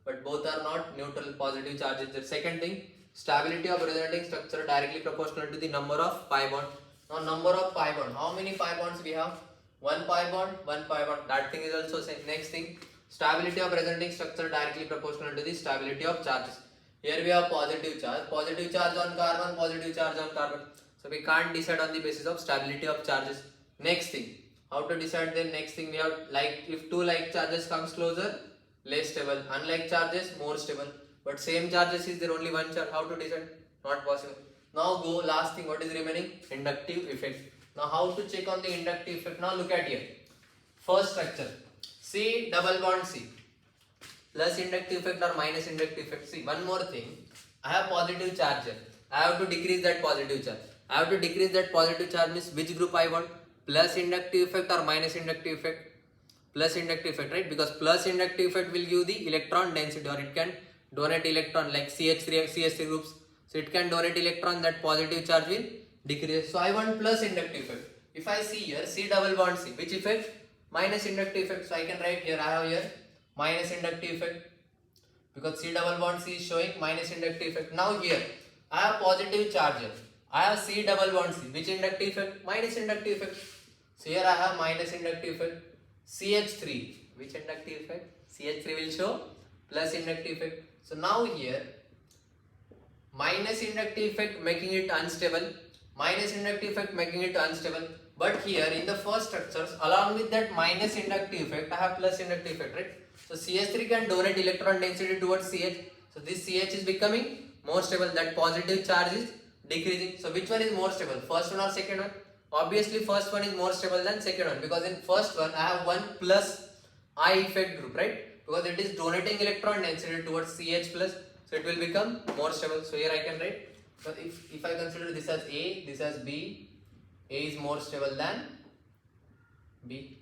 but both are not neutral, positive charges. The second thing, stability of resonating structure directly proportional to the number of pi bond. Now number of pi bond, how many pi bonds we have? One pi bond, that thing is also same. Next thing, stability of resonating structure directly proportional to the stability of charges. Here we have positive charge on carbon, positive charge on carbon. So we can't decide on the basis of stability of charges. Next thing, how to decide? Then next thing we have, like if two like charges comes closer, less stable, unlike charges more stable, but same charges is there only one charge, how to decide? Not possible. Now go last thing, what is remaining? Inductive effect. Now how to check on the inductive effect? Now look at here. First structure, C double bond C, plus inductive effect or minus inductive effect. See, one more thing, I have positive charge here. I have to decrease that positive charge. I have to decrease that positive charge means which group I want? Plus inductive effect or minus inductive effect? Plus inductive effect, right? Because plus inductive effect will give the electron density, or it can donate electron like CH3 groups. So it can donate electron, that positive charge will decrease. So I want plus inductive effect. If I see here C double bond C, which effect? Minus inductive effect. So I can write here, I have here minus inductive effect, because C double bond C is showing minus inductive effect. Now here I have positive charge here. I have C double bond C. Which inductive effect? Minus inductive effect. So here I have minus inductive effect. CH3. Which inductive effect? CH3 will show plus inductive effect. So now here minus inductive effect making it unstable. Minus inductive effect making it unstable. But here in the first structures, along with that minus inductive effect, I have plus inductive effect, right? So CH3 can donate electron density towards CH. So this CH is becoming more stable. That positive charge is decreasing. So which one is more stable? First one or second one? Obviously first one is more stable than second one, because in first one I have one plus I effect group, right? Because it is donating electron density towards CH plus. So it will become more stable. So here I can write. So if I consider this as A, this as B, A is more stable than B.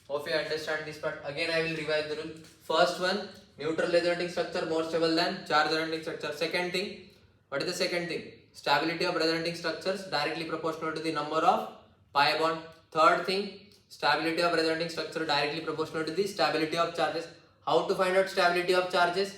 Hope you understand this part. Again I will revise the rule. First one, neutral resonating structure more stable than charge resonating structure. Second thing, what is the second thing? Stability of resonating structures directly proportional to the number of pi bond. Third thing, stability of resonating structure directly proportional to the stability of charges. How to find out stability of charges?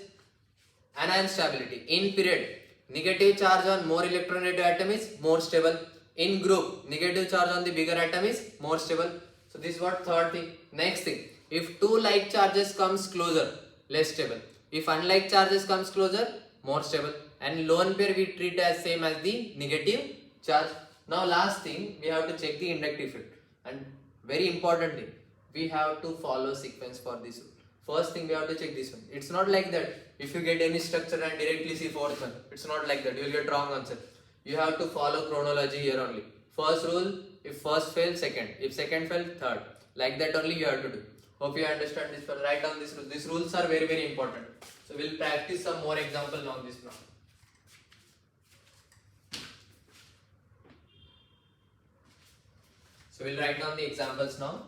Anion stability. In period, negative charge on more electronegative atom is more stable. In group, negative charge on the bigger atom is more stable. So this is what third thing. Next thing, if two like charges comes closer, less stable. If unlike charges comes closer, more stable. And lone pair we treat as same as the negative charge. Now last thing, we have to check the inductive effect. And very important thing, we have to follow sequence for this rule. First thing we have to check this one. It's not like that if you get any structure and directly see fourth one. It's not like that. You will get wrong answer. You have to follow chronology here only. First rule, if first fail, second. If second fail, third. Like that only you have to do. Hope you understand this. Write down this rule. These rules are very, very important. So we'll practice some more examples on this now. So we'll write down the examples now.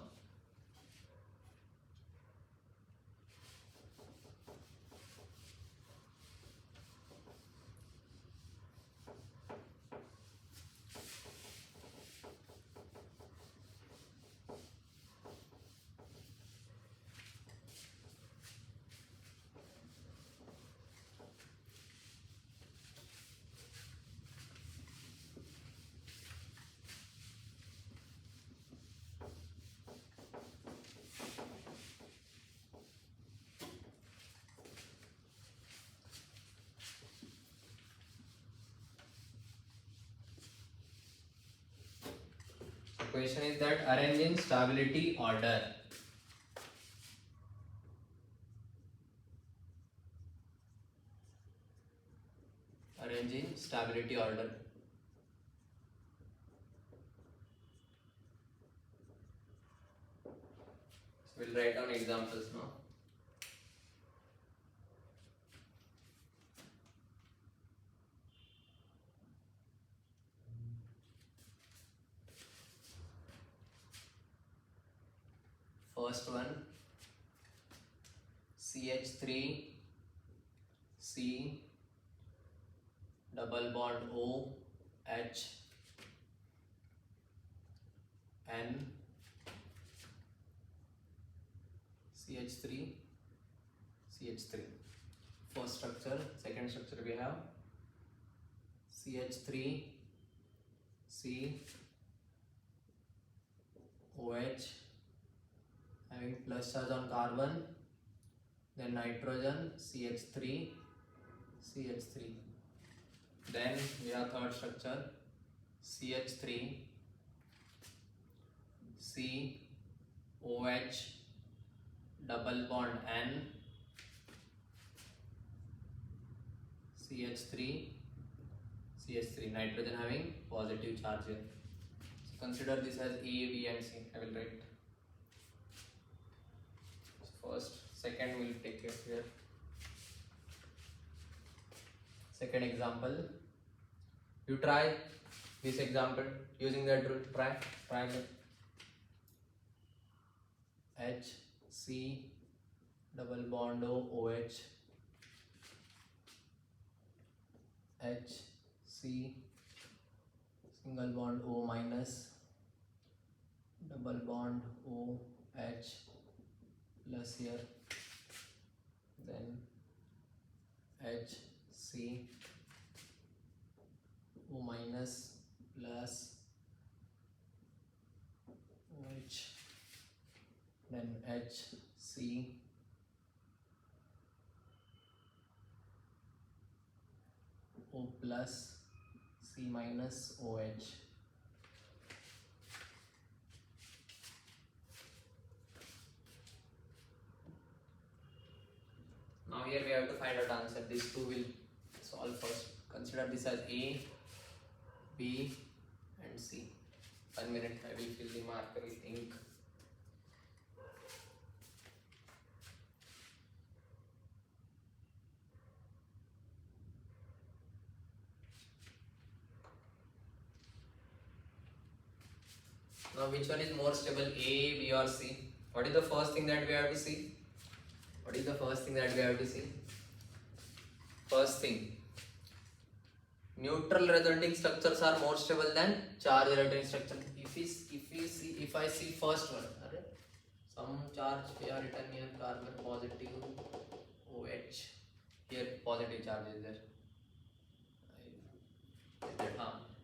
Question is that arrange in stability order. Arrange in stability order. So we'll write down examples now. first one CH3 C double bond O H N CH3 CH3. First structure. Second structure we have CH3 C OH having plus charge on carbon, then nitrogen CH3 CH3. Then we have third structure CH3 C OH double bond N CH3 CH3, nitrogen having positive charge here. So consider this as A, B and C. I will write. So first, second we will take care here. Second example. You try this example using that rule. Try it. H C double bond O OH H C single bond O minus double bond O H plus here, then H C O minus plus OH, then H C O plus C minus OH. Now here we have to find out answer. These two will solve first. Consider this as A, B and C. 1 minute, I will fill the marker with ink. Now which one is more stable, A, B or C? What is the first thing that we have to see? First thing, neutral resulting structures are more stable than charge resulting structure. If I see first one, some charge here written here, carbon positive OH, here positive charge is there.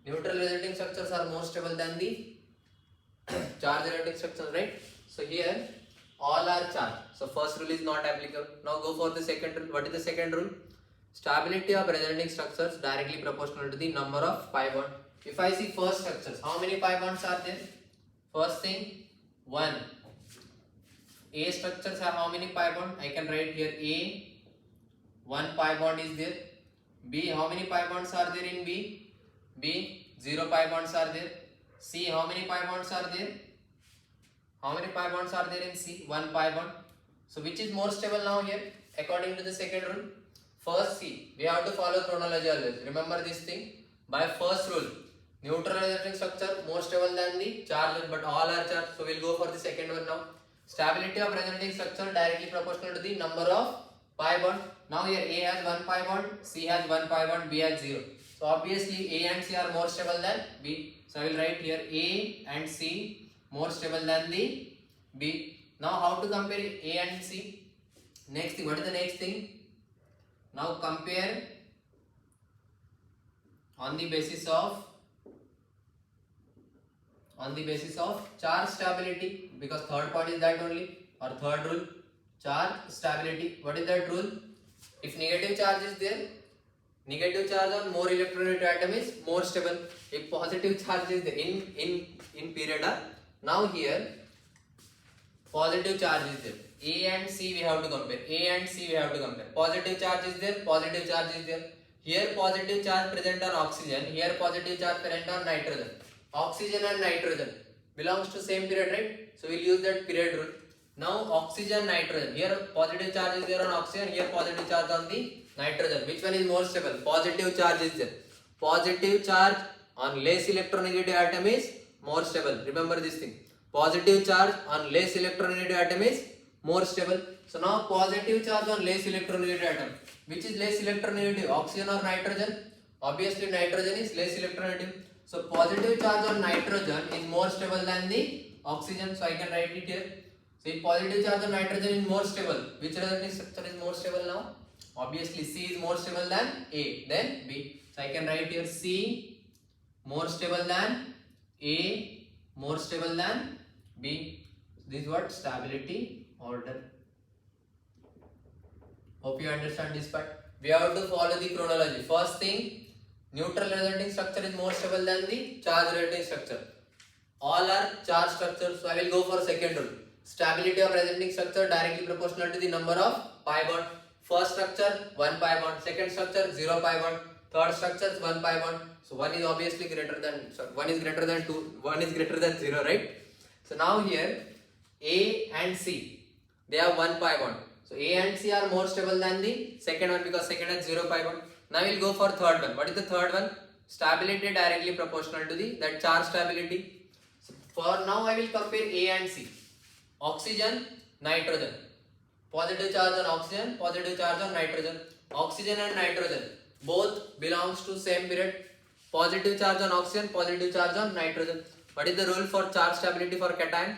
Neutral resulting structures are more stable than the charge resulting structures, right? So here all are charged. So first rule is not applicable. Now go for the second rule. What is the second rule? Stability of resulting structures directly proportional to the number of pi bonds. If I see first structures, how many pi bonds are there? First thing, 1. A structures have how many pi bonds? I can write here A, 1 pi bond is there. B, how many pi bonds are there in B? B, 0 pi bonds are there. C, how many pi bonds are there? How many pi bonds are there in C? 1 pi bond. So which is more stable now here? According to the second rule. First C, we have to follow chronology always. Remember this thing. By first rule, neutral resulting structure more stable than the charge rule, but all are charged. So we'll go for the second one now. Stability of resulting structure directly proportional to the number of pi bond. Now here A has 1 pi bond, C has 1 pi bond, B has 0. So obviously A and C are more stable than B. So I will write here A and C more stable than the B. Now how to compare A and C? Next thing, what is the next thing? Now compare on the basis of charge stability, because third part is that only, or third rule, charge stability. What is that rule? If negative charge is there, negative charge on more electronegative atom is more stable. If positive charge is there in period R, now here positive charge is there. A and C we have to compare. Positive charge is there. Here positive charge present on oxygen. Here positive charge present on nitrogen. Oxygen and nitrogen belongs to same period, right? So we'll use that period rule. Now oxygen, nitrogen. Here positive charge is there on oxygen. Here positive charge on the nitrogen. Which one is more stable? Positive charge is there. Positive charge on less electronegative atom is more stable. Remember this thing. positive charge on less electronegative atom is more stable. So now positive charge on less electronegative atom, which is less electronegative, oxygen or nitrogen? Obviously nitrogen is less electronegative. So positive charge on nitrogen is more stable than the oxygen. So I can write it here. So if positive charge on nitrogen is more stable, which resonating structure is more stable now? Obviously C is more stable than A, then B. So I can write here C more stable than A, more stable than B. This is what? Stability order. Hope you understand this part. We have to follow the chronology. First thing, neutral resonating structure is more stable than the charge resonating structure. All are charge structures, so I will go for second rule. Stability of resonating structure directly proportional to the number of pi bond. First structure 1 pi bond, second structure 0 pi bond, third structure 1 pi bond. So one is obviously greater than, sorry, one is greater than 2, one is greater than 0, right? So now here A and C, they have 1 pi bond. So A and C are more stable than the second one because second has 0 pi bond. Now we will go for third one. What is the third one? Stability directly proportional to the that charge stability. So for now I will compare A and C. Oxygen, nitrogen. Positive charge on oxygen, positive charge on nitrogen. Oxygen and nitrogen both belongs to same period. Positive charge on oxygen, positive charge on nitrogen. What is the rule for charge stability for cation?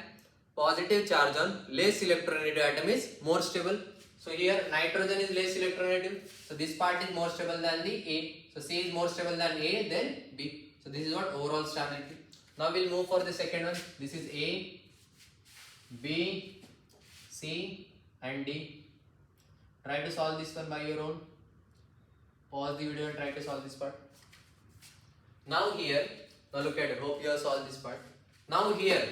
Positive charge on less electronegative atom is more stable. So here nitrogen is less electronegative. So this part is more stable than the A. So C is more stable than A, then B. So this is what overall stability. Now we'll move for the second one. This is A, B, C and D. Try to solve this one by your own. Pause the video and try to solve this part. Now here, now look at it. Hope you have solved this part. Now here,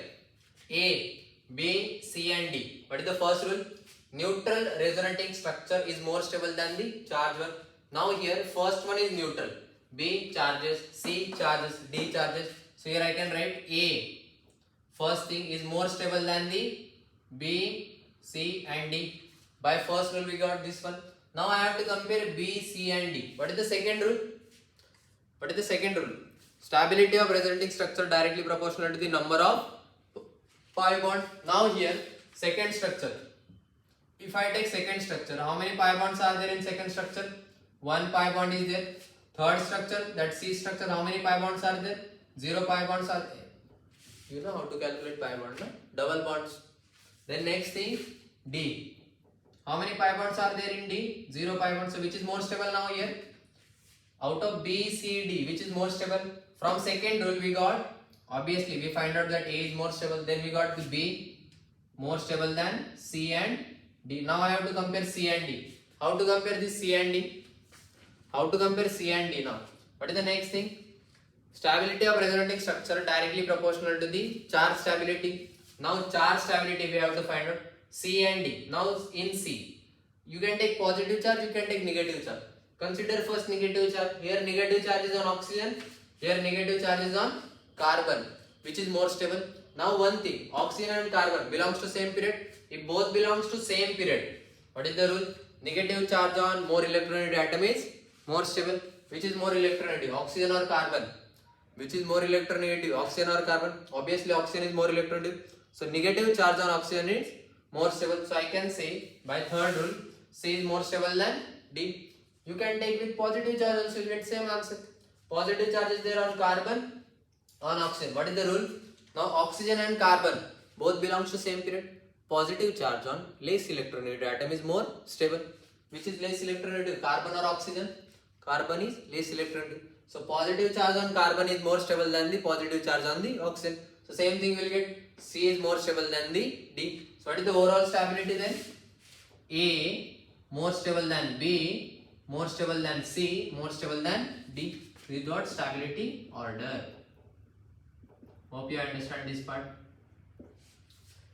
A, B, C and D. What is the first rule? Neutral resonating structure is more stable than the charged one. Now here, first one is neutral. B charges, C charges, D charges. So here I can write A. First thing is more stable than the B, C and D. By first rule we got this one. Now I have to compare B, C and D. What is the second rule? What is the second rule? Stability of resonating structure directly proportional to the number of pi bond. Now here, second structure. If I take second structure, how many pi bonds are there in second structure? 1 pi bond is there. Third structure, that C structure, how many pi bonds are there? 0 pi bonds are there. You know how to calculate pi bond, no? Double bonds. Then next thing, D. How many pi bonds are there in D? 0 pi bonds. So which is more stable now here? Out of B, C, D, which is more stable? From second rule we got, obviously we find out that A is more stable. Then we got the B more stable than C and D. Now I have to compare C and D. How to compare this C and D? How to compare C and D now? What is the next thing? Stability of resonating structure directly proportional to the charge stability. Now charge stability we have to find out. C and D. Now in C, you can take positive charge, you can take negative charge. Consider first negative charge. Here negative charge is on oxygen. Here negative charge is on carbon. Which is more stable? Now one thing, oxygen and carbon belongs to same period. If both belongs to same period, what is the rule? Negative charge on more electronegative atom is more stable. Which is more electronegative? Oxygen or carbon? Which is more electronegative? Oxygen or carbon? Obviously oxygen is more electronegative. So negative charge on oxygen is more stable. So I can say by third rule, C is more stable than D. You can take with positive charge also, you get same answer. Positive charge is there on carbon, on oxygen. What is the rule? Now oxygen and carbon both belongs to same period. Positive charge on less electronegative atom is more stable. Which is less electronegative? Carbon or oxygen? Carbon is less electronegative. So positive charge on carbon is more stable than the positive charge on the oxygen. So same thing will get C is more stable than the D. So what is the overall stability then? A more stable than B, more stable than C, more stable than D. We got stability order. Hope you understand this part.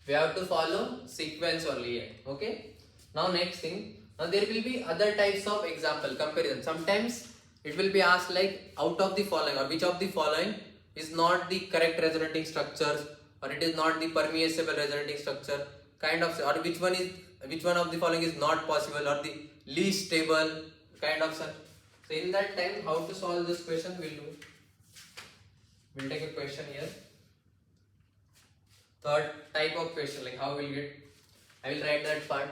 We have to follow sequence only here. Okay. Now next thing. Now there will be other types of example comparison. Sometimes it will be asked like out of the following or which of the following is not the correct resonating structures, or it is not the permissible resonating structure, kind of, or which one of the following is not possible, or the least stable kind of such. So in that time, how to solve this question we'll do. We'll take a question here. third type of question, like how we'll get, I will write that part.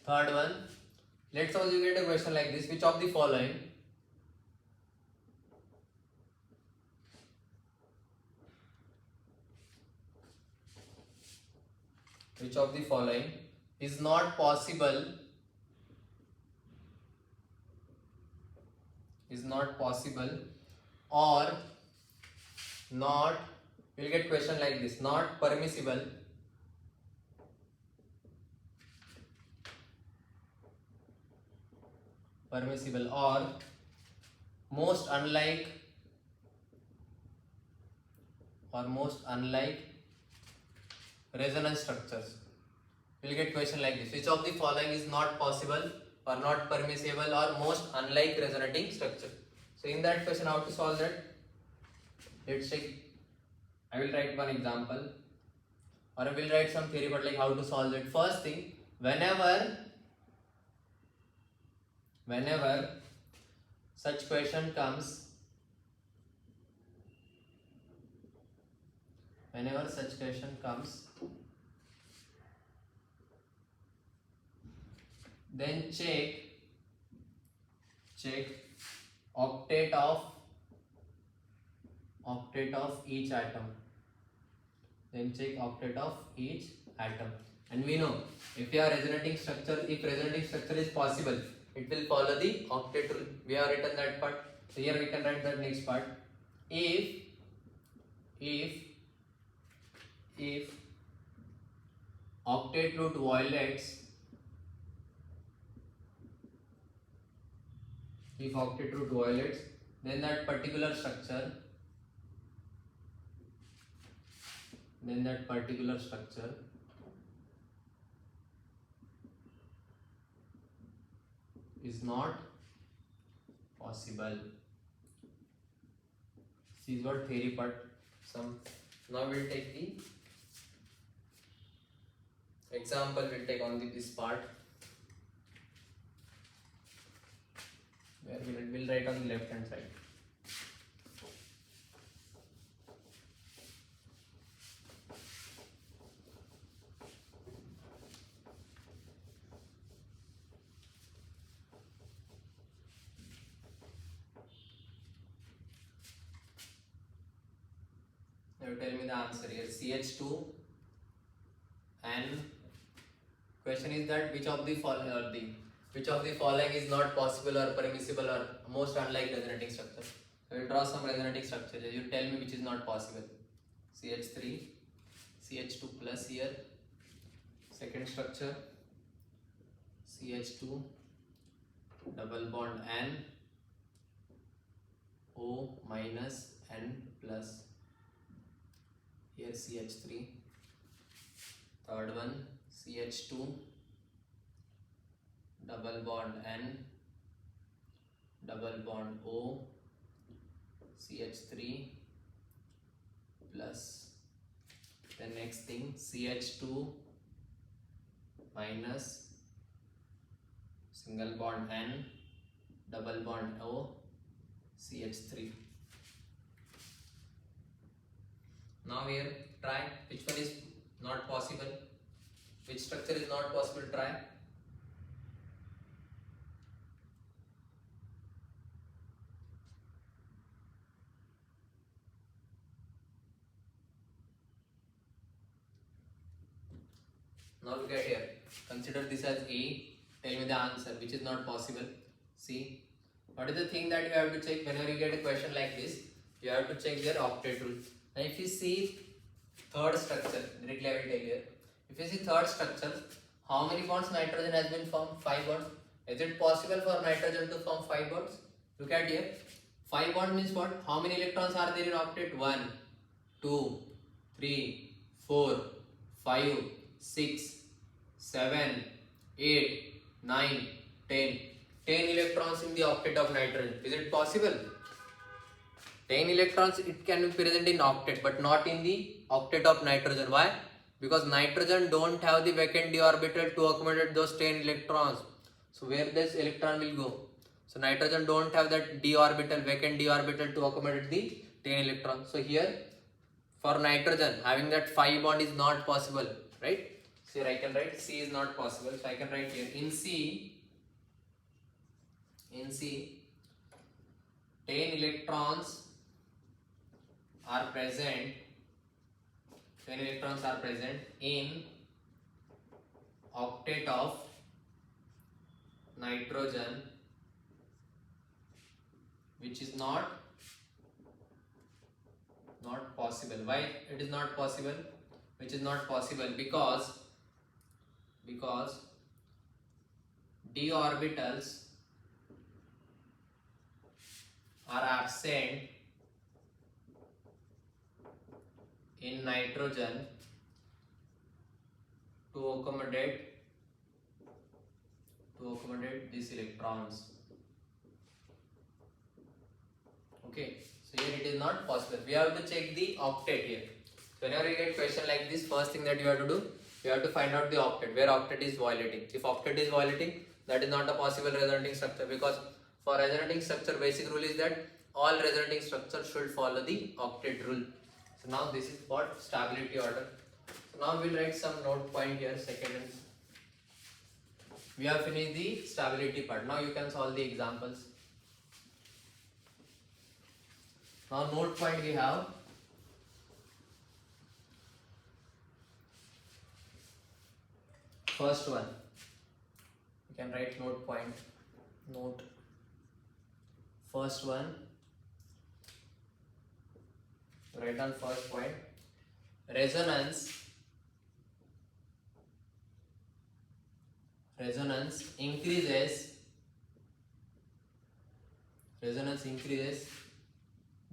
Third one, let's suppose you get a question like this, which of the following is not possible or not, we'll get question like this, not permissible or most unlike resonance structures. We'll get question like this, which of the following is not possible or not permissible or most unlike resonating structure. So in that question, how to solve that? Let's take, I will write one example or I will write some theory, but like how to solve it. First thing, whenever such question comes, then check octet of each atom. And we know if resonating structure is possible, it will follow the octet rule. We have written that part. So here we can write that next part. If octet root violates then that particular structure is not possible. This is what theory part. Now we'll take the example. We'll take on this part where we'll write on the left hand side. Now tell me the answer here. CH2 and question is that which of the following is not possible or permissible or most unlike resonating structure. So we'll draw some resonating structure. You tell me which is not possible. CH3, CH2 plus here. Second structure, CH2, double bond N, O minus N plus. Here CH3. Third one, CH2, double bond N, double bond O, CH3 plus. The next thing, CH2 minus, single bond N, double bond O, CH3. Now here try which one is not possible, which structure is not possible. Try. Now look at here, consider this as A, tell me the answer which is not possible. See, what is the thing that you have to check whenever you get a question like this? You have to check their octet rule. And if you see third structure, directly I will tell here. If you see third structure, how many bonds nitrogen has been formed? 5 bonds. Is it possible for nitrogen to form 5 bonds? Look at here. 5 bonds means what? How many electrons are there in octet? 1, 2, 3, 4, 5, 6, 7, 8, 9, 10. 10 electrons in the octet of nitrogen. Is it possible? 10 electrons it can be present in octet but not in the octet of nitrogen. Why? Because nitrogen don't have the vacant d orbital to accommodate those 10 electrons. So where this electron will go? So nitrogen don't have that d orbital, vacant d orbital to accommodate the 10 electrons. So here for nitrogen, having that 5 bond is not possible, right? So here I can write C is not possible. So I can write here in C 10 electrons are present. 10 electrons are present in octet of nitrogen, which is not possible. Why it is not possible? Which is not possible because d orbitals are absent in nitrogen to accommodate these electrons. Okay, so here it is not possible. We have to check the octet here. So whenever you get question like this, first thing that you have to do, you have to find out the octet, where octet is violating. If octet is violating, that is not a possible resonating structure, because for resonating structure, basic rule is that all resonating structures should follow the octet rule. So now this is what stability order. So now we'll write some note point here, second. We have finished the stability part. Now you can solve the examples. Now note point we have. First one, you can write note point. Note. First one, write down first point. Resonance increases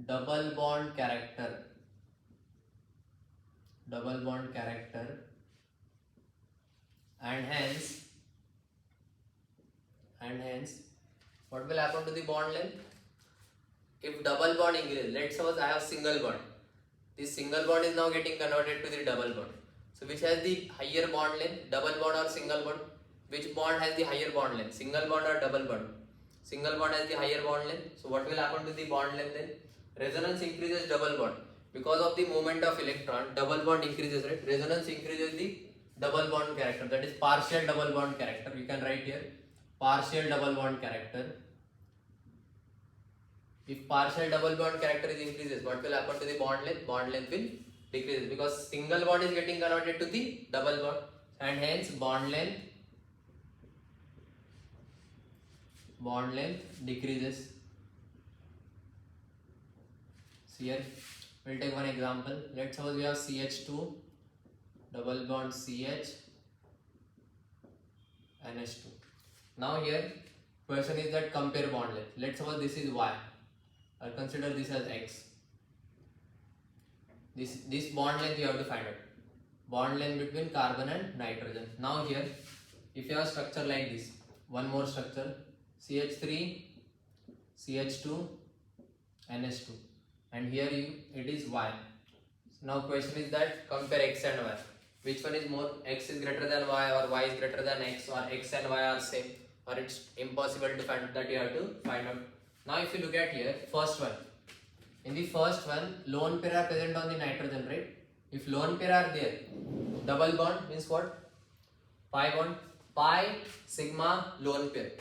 double bond character, and hence what will happen to the bond length? If double bond increases, let's suppose I have single bond. This single bond is now getting converted to the double bond. So which has the higher bond length, double bond or single bond? Which bond has the higher bond length, single bond or double bond? Single bond has the higher bond length. So what will happen to the bond length then? Resonance increases double bond. Because of the movement of electron, double bond increases, right? Resonance increases the double bond character, that is partial double bond character. We can write here partial double bond character. If partial double bond character is increases, what will happen to the bond length? Bond length will decrease, because single bond is getting converted to the double bond, and hence bond length decreases. So here we'll take one example. Let's suppose we have CH2 double bond CH NH2. Now here question is that compare bond length. Let's suppose this is Y. I'll consider this as X. This bond length you have to find out. Bond length between carbon and nitrogen. Now here, if you have a structure like this, one more structure, CH3, CH2, NH2, and here it is Y. So now question is that compare X and Y. Which one is more? X is greater than Y, or Y is greater than X, or X and Y are same, or it's impossible to find that. You have to find out. Now if you look at here, first one. In the first one, lone pair are present on the nitrogen, right? If lone pair are there, double bond means what? Pi bond. Pi sigma lone pair.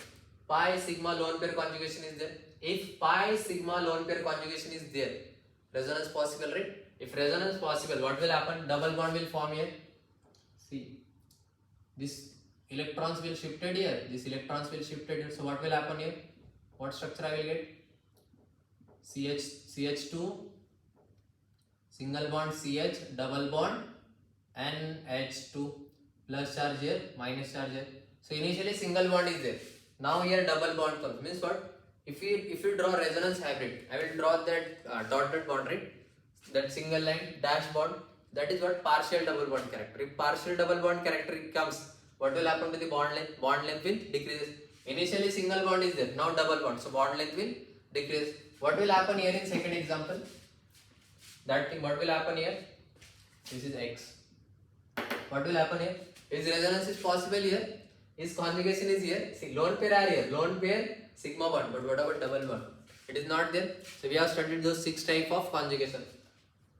Pi sigma lone pair conjugation is there. If pi sigma lone pair conjugation is there, resonance possible, right? If resonance possible, what will happen? Double bond will form here. See, this electrons will shifted here. This electrons will shifted here. So what will happen here? What structure I will get? CH2, single bond CH, double bond NH2, plus charge here, minus charge here. So initially single bond is there. Now here double bond comes. Means what? If you draw resonance hybrid, I will draw that dotted bond, right? That single line dash bond. That is what partial double bond character. If partial double bond character comes, what will happen to the bond length? Bond length will decrease. Initially single bond is there, now double bond, so bond length will decrease. What will happen here in second example? That thing, what will happen here? This is X. What will happen here? Is resonance is possible here? Is conjugation is here? See, lone pair are here. Lone pair, sigma bond. But what about double bond? It is not there. So we have studied those 6 types of conjugation.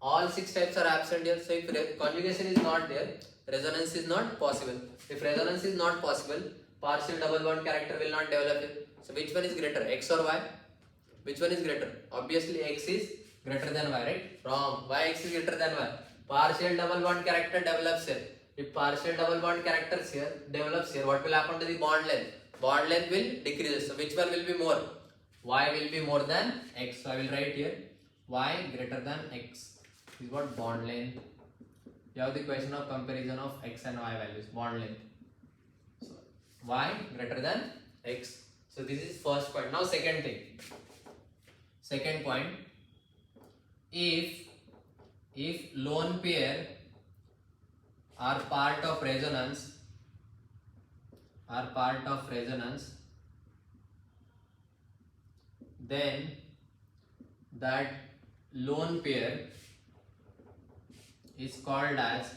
All 6 types are absent here. So if conjugation is not there, resonance is not possible. If resonance is not possible, partial double bond character will not develop here. So which one is greater, X or Y? Which one is greater? Obviously X is greater than Y, right? Wrong. Why X is greater than Y? Partial double bond character develops here. If partial double bond characters here develops here, what will happen to the bond length? Bond length will decrease. So which one will be more? Y will be more than X. So I will write here Y greater than X. This is what bond length. You have the question of comparison of X and Y values. Bond length. So Y greater than X. So this is first point. Now second thing. Second point. If lone pair are part of resonance, then that lone pair is called as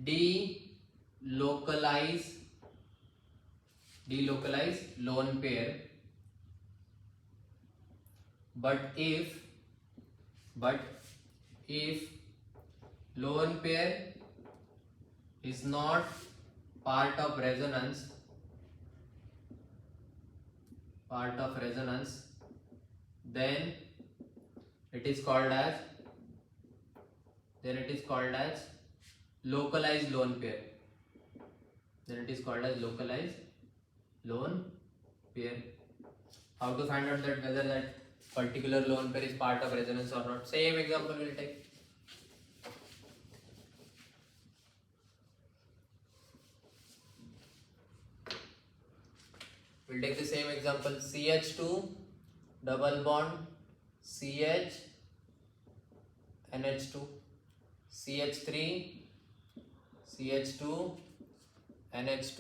delocalized lone pair. But if lone pair is not part of resonance, then it is called as localized lone pair. How to find out that whether that particular lone pair is part of resonance or not? Same example we'll take. We'll take the same example. CH2 double bond CH NH2, CH3 CH2 NH2.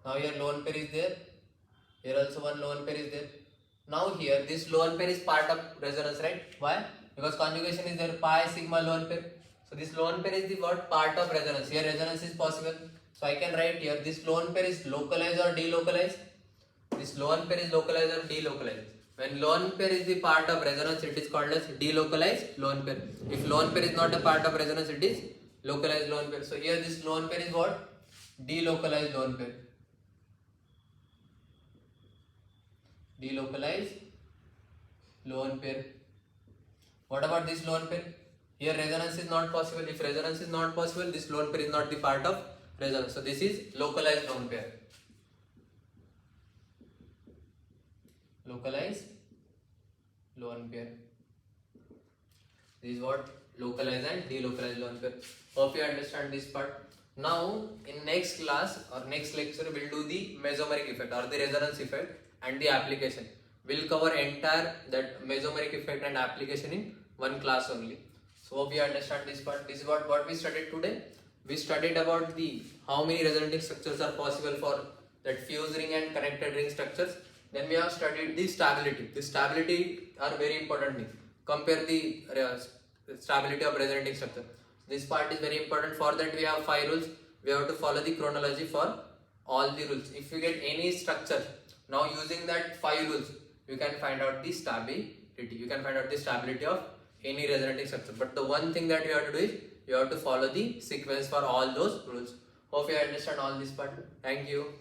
Now here lone pair is there. Here also one lone pair is there. Now here this lone pair is part of resonance, right? Why? Because conjugation is there, pi sigma lone pair. So this lone pair is the what? Part of resonance. Here resonance is possible. So I can write here this lone pair is localized or delocalized. This lone pair is localized or delocalized. When lone pair is the part of resonance, it is called as delocalized lone pair. If lone pair is not a part of resonance, it is localized lone pair. So here this lone pair is what? Delocalized lone pair. Delocalized lone pair. What about this lone pair? Here resonance is not possible. If resonance is not possible, this lone pair is not the part of resonance. So this is localized lone pair. Localized lone pair. This is what? Localized and delocalized lone pair. Hope you understand this part. Now in next class or next lecture we'll do the mesomeric effect or the resonance effect and the application. We'll cover entire that mesomeric effect and application in one class only. So hope you understand this part. This is what we studied today. We studied about the how many resonating structures are possible for that fused ring and connected ring structures. Then we have studied the stability. The stability are very important thing. Compare the stability of resonating structure. This part is very important. For that we have 5 rules. We have to follow the chronology for all the rules. If you get any structure, now using that 5 rules, you can find out the stability. You can find out the stability of any resonating structure. But the one thing that you have to do is you have to follow the sequence for all those rules. Hope you understand all this part. Thank you.